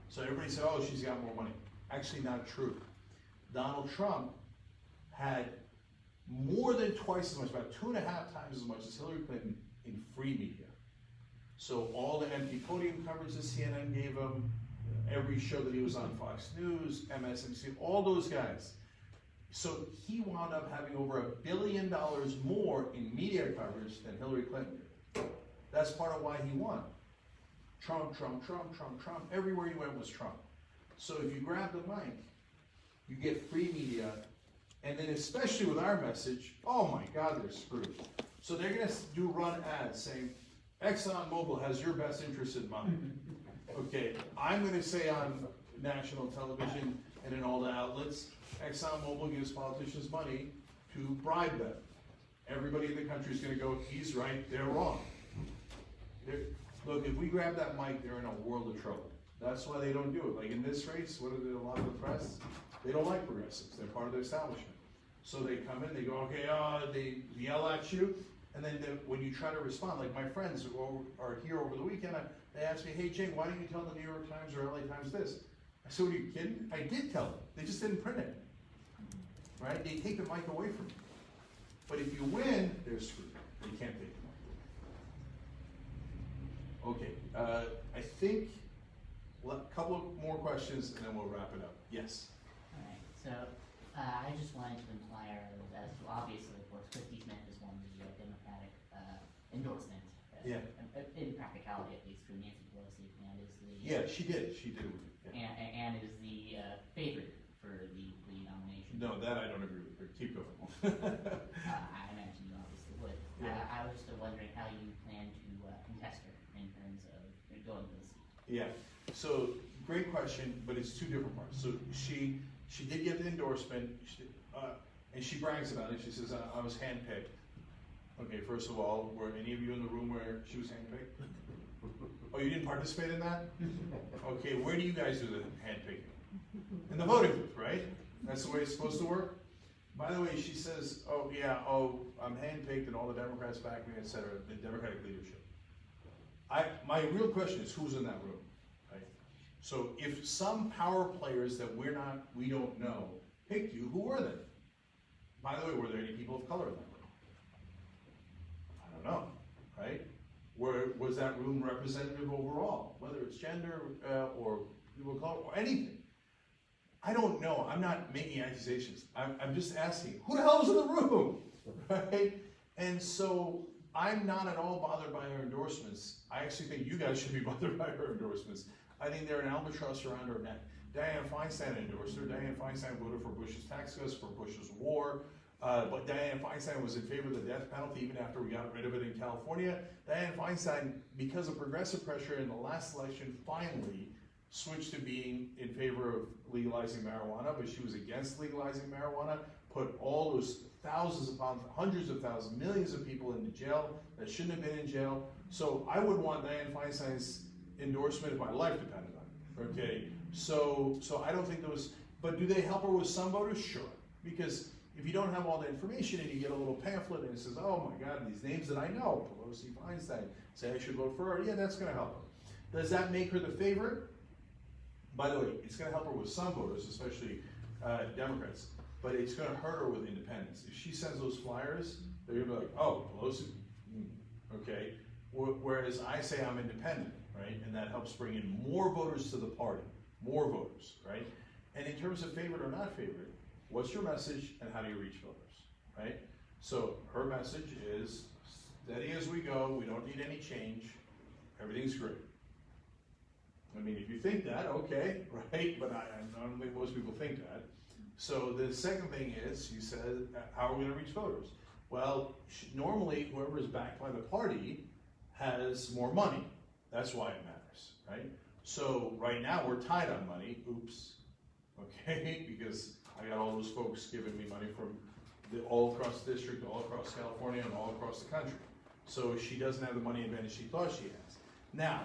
So everybody said, oh, she's got more money. Actually not true. Donald Trump had more than twice as much, about 2.5 times as much as Hillary Clinton in free media. So all the empty podium coverage that CNN gave him, every show that he was on Fox News, MSNBC, all those guys. So he wound up having over $1 billion more in media coverage than Hillary Clinton did. That's part of why he won. Trump, Trump, Trump, Trump, Trump. Everywhere he went was Trump. So if you grab the mic, you get free media, and then especially with our message, oh my God, they're screwed. So they're gonna run ads saying, ExxonMobil has your best interest in mind. Okay, I'm gonna say on national television and in all the outlets, ExxonMobil gives politicians money to bribe them. Everybody in the country is gonna go, he's right, they're wrong. Look, if we grab that mic, they're in a world of trouble. That's why they don't do it. Like in this race, what are a lot of the press? They don't like progressives. They're part of the establishment. So they come in, they go, okay, they yell at you, and then when you try to respond, like my friends who are here over the weekend, they asked me, hey Jane, why don't you tell the New York Times or LA Times this? I said, what are you kidding? I did tell them. They just didn't print it. Right? They take the mic away from you. But if you win, they're screwed. They can't take the mic. Okay, I think a couple of more questions and then we'll wrap it up. Yes? Alright, so I just wanted to inquire as to, obviously, of course, Christie Smith is one of the Democratic endorsement. Yeah. In practicality, at least, for Nancy Pelosi, and is the. Yeah, she did. Yeah. And is the favorite for the nomination. No, that I don't agree with, but keep going. I imagine you obviously would. Yeah. I was just wondering how you plan to contest her in terms of going to the seat. Yeah, so great question, but it's two different parts. So she did get the endorsement, and she brags about it. She says, I was handpicked. Okay, first of all, were any of you in the room where she was handpicked? Oh, you didn't participate in that? Okay, where do you guys do the handpicking? In the voting booth, right? That's the way it's supposed to work? By the way, she says, I'm handpicked and all the Democrats back me, etc., the Democratic leadership. My real question is, who's in that room, right? So if some power players that we don't know picked you, who were they? By the way, were there any people of color in that room? I don't know, right? Was that room representative overall, whether it's gender or people of color or anything? I don't know. I'm not making accusations. I'm just asking, who the hell was in the room, right? And so I'm not at all bothered by her endorsements. I actually think you guys should be bothered by her endorsements. I think they're an albatross around her neck. Dianne Feinstein endorsed her. Dianne Feinstein voted for Bush's tax cuts, for Bush's war. But Dianne Feinstein was in favor of the death penalty even after we got rid of it in California. Dianne Feinstein, because of progressive pressure in the last election, finally switched to being in favor of legalizing marijuana, but she was against legalizing marijuana, put all those thousands upon hundreds of thousands, millions of people into jail that shouldn't have been in jail. So I would want Dianne Feinstein's endorsement if my life depended on it, okay? So I don't think those, but do they help her with some voters? Sure, because if you don't have all the information and you get a little pamphlet and it says, oh my God, these names that I know, Pelosi, Feinstein, say I should vote for her, yeah, that's gonna help her. Does that make her the favorite? By the way, it's gonna help her with some voters, especially Democrats, but it's gonna hurt her with independents. If she sends those flyers, they're gonna be like, oh, Pelosi, okay? Whereas I say I'm independent, right? And that helps bring in more voters to the party, more voters, right? And in terms of favorite or not favorite, what's your message and how do you reach voters, right? So her message is steady as we go, we don't need any change, everything's great. I mean, if you think that, okay, right? But I don't think most people think that. So the second thing is, you said, how are we gonna reach voters? Well, normally whoever is backed by the party has more money. That's why it matters, right? So right now we're tight on money, oops, okay? Because I got all those folks giving me money from all across the district, all across California, and all across the country. So she doesn't have the money advantage she thought she has. Now,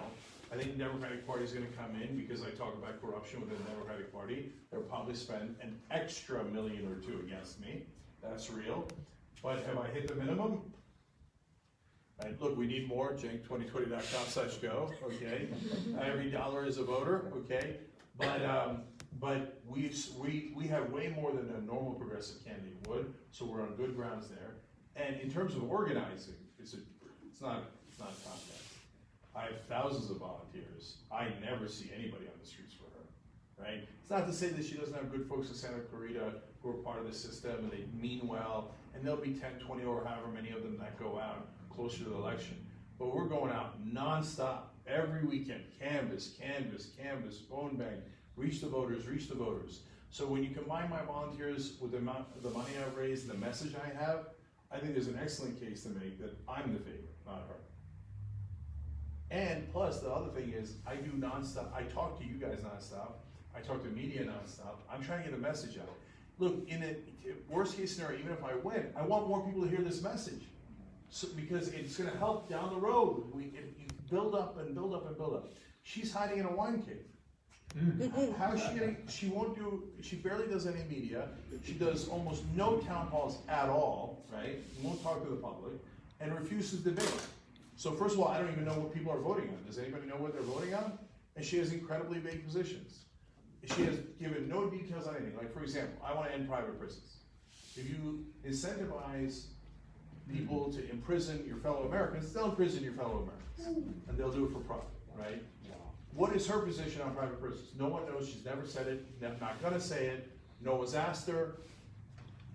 I think the Democratic Party is going to come in because I talk about corruption within the Democratic Party. They'll probably spend an extra $1 million or $2 against me. That's real. But have I hit the minimum? Right, look, we need more. Jank2020.com/go. Okay, every dollar is a voter. Okay, but we have way more than a normal progressive candidate would. So we're on good grounds there. And in terms of organizing, it's not a contest. I have thousands of volunteers. I never see anybody on the streets for her, right? It's not to say that she doesn't have good folks in Santa Clarita who are part of the system and they mean well, and there'll be 10, 20, or however many of them that go out closer to the election. But we're going out nonstop, every weekend, canvas, phone bang, reach the voters, reach the voters. So when you combine my volunteers with the amount of the money I've raised and the message I have, I think there's an excellent case to make that I'm the favorite, not her. And plus, the other thing is, I do nonstop. I talk to you guys nonstop. I talk to media nonstop. I'm trying to get a message out. Look, in a worst case scenario, even if I win, I want more people to hear this message. So, because it's going to help down the road. build up and build up and build up. She's hiding in a wine cave. How is she getting, she barely does any media, she does almost no town halls at all, right? Won't talk to the public, and refuses debate. So first of all, I don't even know what people are voting on. Does anybody know what they're voting on? And she has incredibly vague positions. She has given no details on anything. Like, for example, I want to end private prisons. If you incentivize people to imprison your fellow Americans, they'll imprison your fellow Americans, and they'll do it for profit, right? What is her position on private prisons? No one knows. She's never said it, not gonna say it. No one's asked her.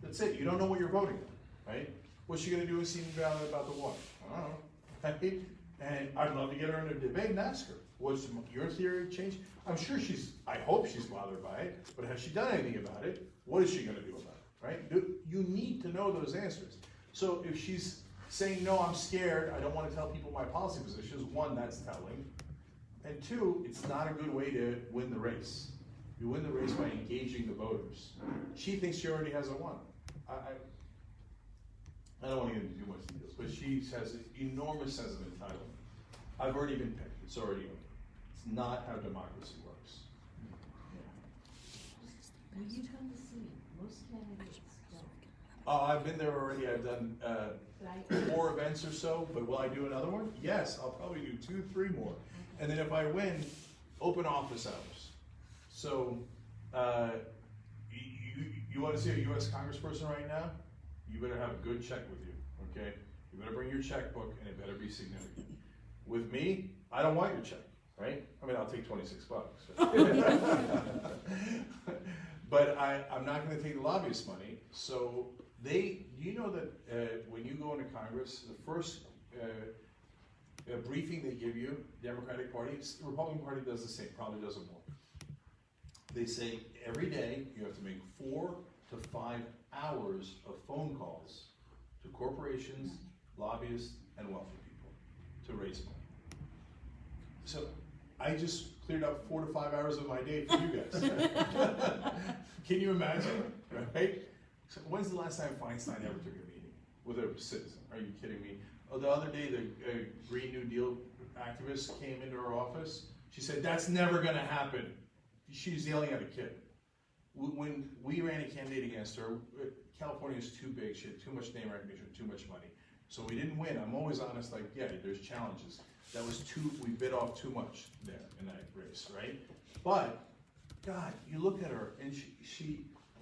That's it. You don't know what you're voting on, right? What's she gonna do with Simi Valley about the water? I don't know. Right? And I'd love to get her in a debate and ask her, what's your theory of change? I'm sure I hope she's bothered by it, but has she done anything about it? What is she gonna do about it, right? You need to know those answers. So if she's saying, no, I'm scared, I don't wanna tell people my policy positions, one, that's telling. And two, it's not a good way to win the race. You win the race by engaging the voters. She thinks she already has a won. I don't want to get into too much details, but she has an enormous sense of entitlement. I've already been picked. It's already over. It's not how democracy works. Will you come to see? Most candidates don't. Oh, I've been there already. I've done But 4 events or so, but will I do another one? Yes, I'll probably do 2, 3 more. And then if I win, open office hours. So, you want to see a U.S. Congressperson right now? You better have a good check with you, okay? You better bring your checkbook, and it better be significant. With me, I don't want your check, right? I mean, I'll take $26. But I'm not going to take the lobbyist money. So do you know that when you go into Congress, the first briefing they give you, Democratic Party, the Republican Party does the same, probably does it more. They say every day you have to make 4 to 5 hours of phone calls to corporations, lobbyists, and wealthy people to raise money. So I just cleared up 4 to 5 hours of my day for you guys. Can you imagine, right? So when's the last time Feinstein ever took a meeting with a citizen? Are you kidding me? Oh, the other day, the Green New Deal activist came into her office. She said, that's never gonna happen. She's yelling at a kid. When we ran a candidate against her, California is too big, she had too much name recognition, too much money. So we didn't win. I'm always honest, like, yeah, there's challenges. That was we bit off too much there in that race, right? But, God, you look at her, and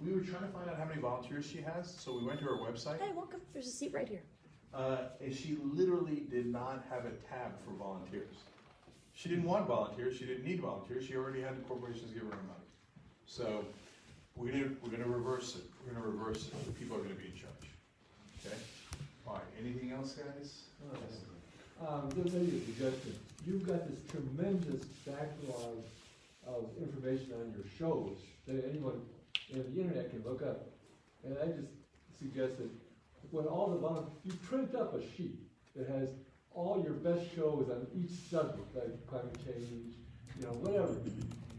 we were trying to find out how many volunteers she has, so we went to her website. Hey, welcome, there's a seat right here. And she literally did not have a tab for volunteers. She didn't want volunteers, she didn't need volunteers, she already had the corporations give her money. So, we're gonna reverse it. We're gonna reverse it. The people are gonna be in charge. Okay? All right, anything else, guys? Just maybe a suggestion. You've got this tremendous backlog of information on your shows that anyone in the internet can look up. And I just suggest that when all the you print up a sheet that has all your best shows on each subject, like climate change, whatever.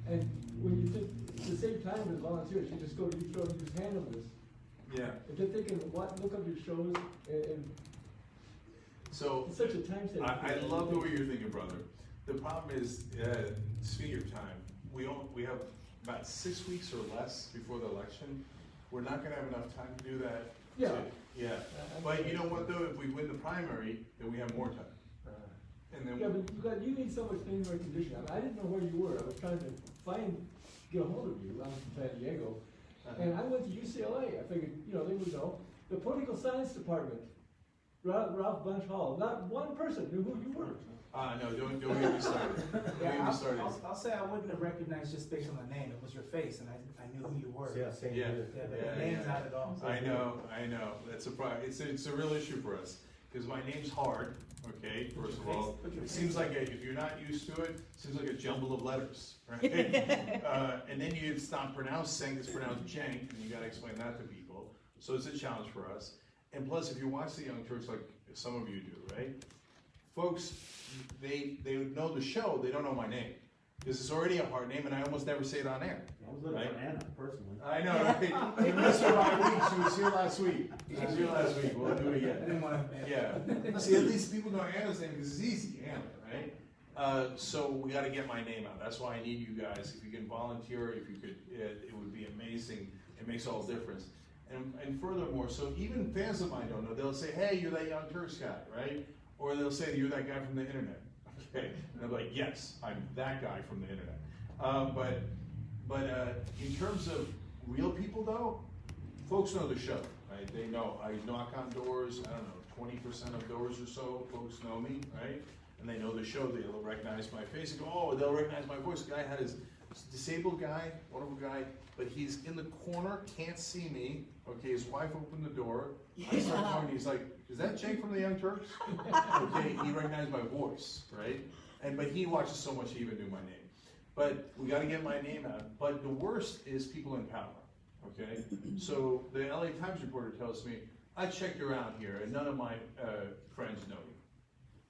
And when you think, at the same time as volunteers, you just go to each show and you just hand them this. Yeah. And then they can look up your shows and so it's such a time saving. I love the way you're thinking, brother. The problem is, speaking of time, we have about 6 weeks or less before the election. We're not gonna have enough time to do that. Yeah. Yeah. But you know what though, if we win the primary, then we have more time. And then Yeah, but you need so much thing in condition. I didn't know where you were. I was trying to get a hold of you. I'm from San Diego. And I went to UCLA. I figured, they would know. The political science department, Ralph Bunch Hall, not one person knew who you were. No, don't get me started. Don't get me started. I'll say I wouldn't have recognized just based on the name. It was your face, and I knew who you were. Yeah, same Yeah. here. Yeah, but the name's not at all. I know. That's a problem. It's a real issue for us because my name's hard. Okay, first of all, it seems like if you're not used to it, it seems like a jumble of letters, right? And then you stop saying it's pronounced Jenk, and you got to explain that to people. So it's a challenge for us. And plus, if you watch the Young Turks like some of you do, right? Folks, they know the show, they don't know my name. Because it's already a hard name, and I almost never say it on air. I was looking for Anna, personally. I know, right? You missed her by a week. She was here last week. We'll do it again. I didn't want to. Yeah. See, at least people know Anna's name because it's easy, Anna, right? So we gotta get my name out, that's why I need you guys, if you can volunteer, if you could, it would be amazing, it makes all the difference. And furthermore, so even fans of mine don't know, they'll say, hey, you're that Young Turks guy, right? Or they'll say, you're that guy from the internet, okay? And I'm like, yes, I'm that guy from the internet. But in terms of real people though, folks know the show, right? They know, I knock on doors, I don't know, 20% of doors or so, folks know me, right? And they know the show, they'll recognize my face and go, oh, they'll recognize my voice. The guy had his disabled guy, wonderful guy, but he's in the corner, can't see me. Okay, his wife opened the door. I start talking, he's like, is that Jake from the Young Turks? Okay, he recognized my voice, right? But he watches so much he even knew my name. But we gotta get my name out. But the worst is people in power, okay? So the LA Times reporter tells me, I checked around here and none of my friends know you.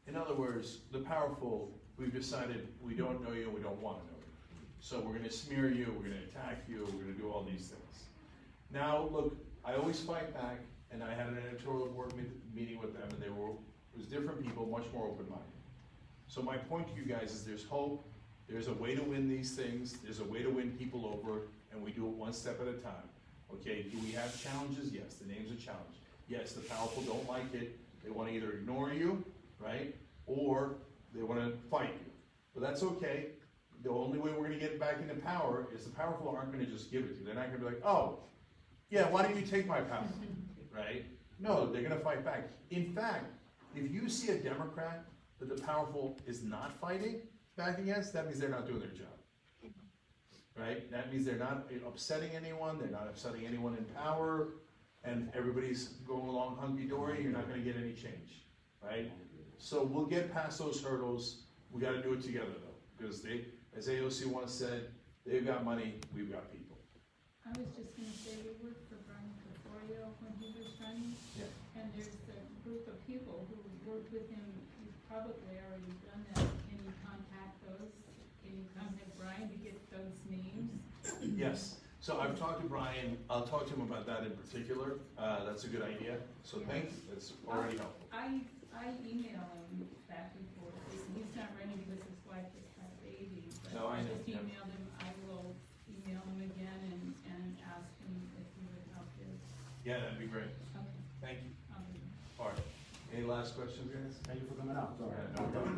In other words, the powerful, we've decided we don't know you and we don't want to know you. So we're gonna smear you, we're gonna attack you, we're gonna do all these things. Now, look, I always fight back, and I had an editorial board meeting with them, and it was different people, much more open-minded. So my point to you guys is there's hope, there's a way to win these things, there's a way to win people over, and we do it one step at a time. Okay, do we have challenges? Yes, the name's a challenge. Yes, the powerful don't like it, they wanna either ignore you, right? Or they want to fight you. But that's okay. The only way we're going to get back into power is the powerful aren't going to just give it to you. They're not going to be like, oh, yeah, why don't you take my power, right? No, they're going to fight back. In fact, if you see a Democrat that the powerful is not fighting back against, that means they're not doing their job, right? That means they're not upsetting anyone. They're not upsetting anyone in power. And everybody's going along hunky-dory. You're not going to get any change, right? So we'll get past those hurdles. We got to do it together though, because they, as AOC once said, they've got money, we've got people. I was just gonna say, we worked for Brian Caforio when he was running. Yeah. And there's a group of people who worked with him, he's probably already done that. Can you contact those? Can you contact Brian to get those names? Yes, so I've talked to Brian, I'll talk to him about that in particular. That's a good idea, so thank you, that's already helpful. I email him back and forth. He's not running because his wife just had a baby, but No, I I know, just yeah. emailed him. I will email him again and ask him if he would help his. Yeah, that'd be great. Okay. Thank you. I'll do that. All right, any last questions, guys? Thank you for coming out. Sorry. Yeah, no problem.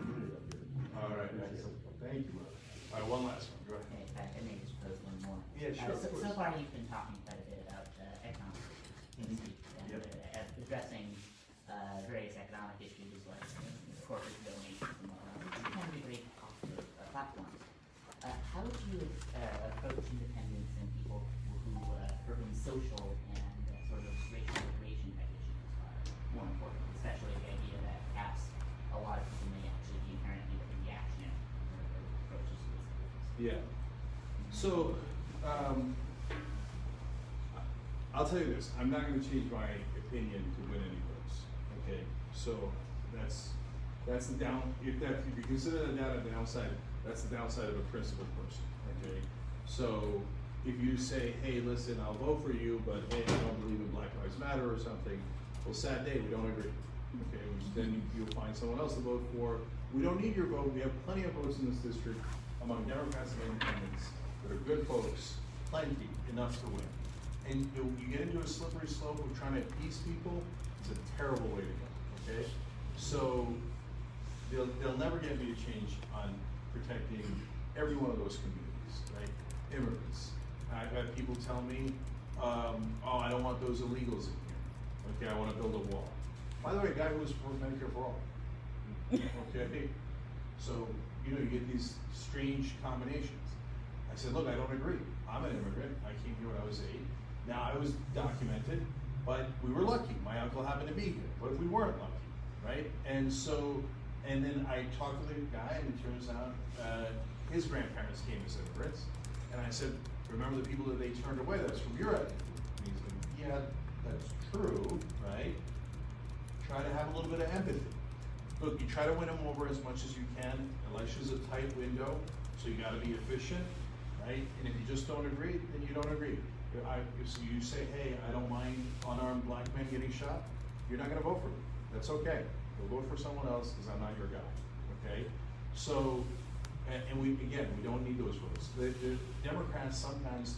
All right, excellent. Thank you, brother. All right, one last one, go ahead. Okay, if I may just pose one more. Yeah, sure, of So course. far, you've been talking quite a bit about economics, and Yep. Addressing various economic issues like corporate donations and whatnot. It's kind of a great platforms. How would you approach independents and people who for whom social and sort of racial integration type issues are more important, especially the idea that perhaps a lot of people may actually be inherently reactionary in their approaches to these things? Yeah. So, I'll tell you this, I'm not gonna change my opinion to win any votes, okay? So, that's the if you consider that a downside, that's the downside of a principled person, okay? So, if you say, hey, listen, I'll vote for you, but hey, I don't believe in Black Lives Matter or something, well, sad day, we don't agree, okay? Then you'll find someone else to vote for. We don't need your vote, we have plenty of votes in this district among Democrats and independents that are good folks, plenty, enough to win. And you get into a slippery slope of trying to appease people, it's a terrible way to go, okay? So, they'll never get me to change on protecting every one of those communities, right? Immigrants. I've had people tell me, oh, I don't want those illegals in here. Okay, I wanna build a wall. By the way, a guy who was for Medicare for all. Okay? So, you get these strange combinations. I said, look, I don't agree. I'm an immigrant. I came here when I was 8. Now, I was documented, but we were lucky. My uncle happened to be here. What if we weren't lucky, right? And then I talked to the guy, and it turns out his grandparents came as immigrants. And I said, remember the people that they turned away? That's from your ethnic group. And he said, yeah, that's true, right? Try to have a little bit of empathy. Look, you try to win them over as much as you can. Election's a tight window, so you gotta be efficient, right? And if you just don't agree, then you don't agree. If you say, hey, I don't mind unarmed black men getting shot, you're not gonna vote for me. That's okay. Go vote for someone else, because I'm not your guy, okay? So, and we don't need those votes. The Democrats sometimes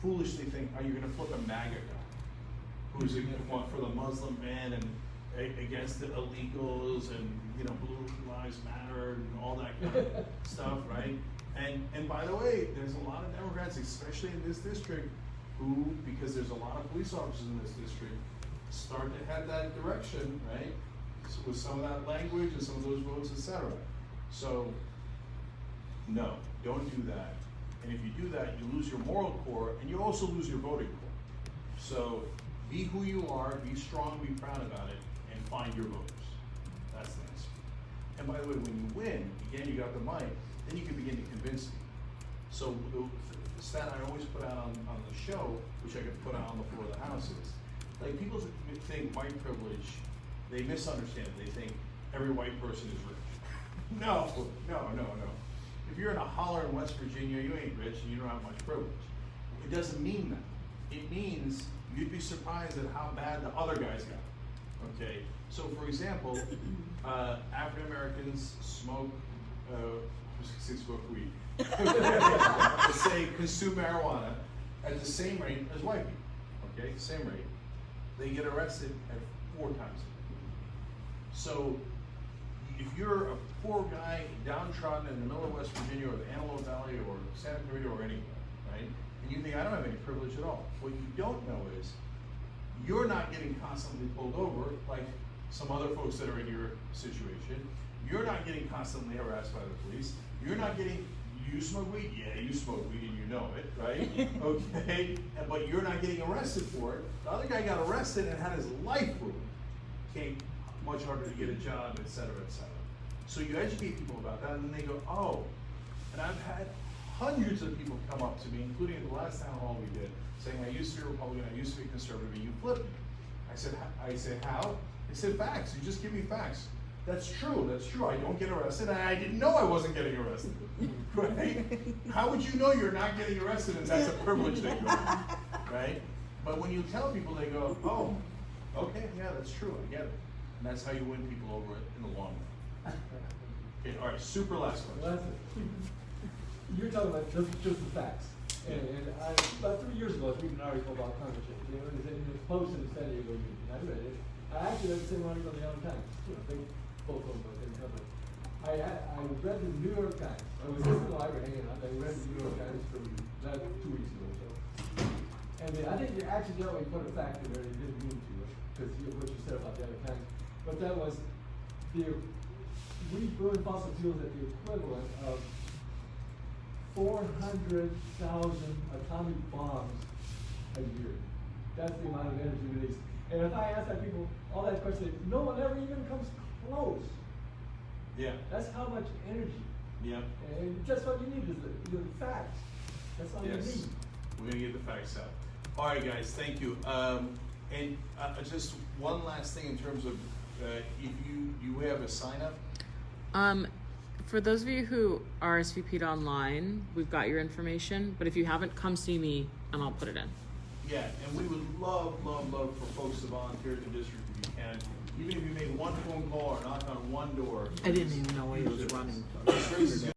foolishly think, are you gonna flip a MAGA guy? Who's for the Muslim ban and against the illegals and, Blue Lives Matter and all that kind of stuff, right? And by the way, there's a lot of Democrats, especially in this district, who, because there's a lot of police officers in this district, start to head that direction, right? So with some of that language and some of those votes, etc. So, no, don't do that. And if you do that, you lose your moral core, and you also lose your voting core. So, be who you are, be strong, be proud about it, and find your voters. That's the answer. And by the way, when you win, again, you got the mic, then you can begin to convince people. So the stat I always put out on the show, which I could put out on the floor of the House is, like, people think white privilege, they misunderstand it. They think every white person is rich. No. If you're in a holler in West Virginia, you ain't rich and you don't have much privilege. It doesn't mean that. It means you'd be surprised at how bad the other guys got. Okay, so for example, African Americans smoke weed. Say consume marijuana at the same rate as white people. Okay, same rate. They get arrested at 4 times. So if you're a poor guy downtrodden in the middle of West Virginia or the Antelope Valley or Santa Clarita or anywhere, right? And you think, I don't have any privilege at all. What you don't know is you're not getting constantly pulled over like some other folks that are in your situation. You're not getting constantly harassed by the police. You're not getting, you smoke weed? Yeah, you smoke weed and you know it, right? Okay, but you're not getting arrested for it. The other guy got arrested and had his life ruined. Came much harder to get a job, et cetera, et cetera. So you educate people about that, and then they go, oh. And I've had hundreds of people come up to me, including at the last town hall we did, saying, I used to be a Republican, I used to be conservative, and you flipped me. I said, how? They said, facts, you just give me facts. That's true, I don't get arrested, and I didn't know I wasn't getting arrested, right? How would you know you're not getting arrested and that's a privilege that you have, right? But when you tell people, they go, oh, okay, yeah, that's true, I get it. And that's how you win people over in the long run. Okay, all right, super last question. You're talking about just the facts. And about 3 years ago, I was reading an article about climate change. It was in the Post in the San Diego Union. I read it. I actually read the same article in the LA Times. They both owned by the same company. I read the New York Times. I was just in the library hanging out. I read the New York Times from 2 weeks ago or so. And I think you accidentally put a fact in there that you didn't mean to, because what you said about the LA Times. But that was we burn fossil fuels at the equivalent of 400,000 atomic bombs a year. That's the amount of energy released. And if I ask that people all that question, no one ever even comes close. Yeah. That's how much energy. Yeah. And just what you need is the facts. That's all you need. We're gonna get the facts out. All right, guys, thank you. And just one last thing in terms of if you have a sign up. For those of you who RSVP'd online, we've got your information, but if you haven't, come see me and I'll put it in. Yeah, and we would love for folks to volunteer at the district if you can. Even if you make one phone call or knock on one door. I didn't even know he was running. This race is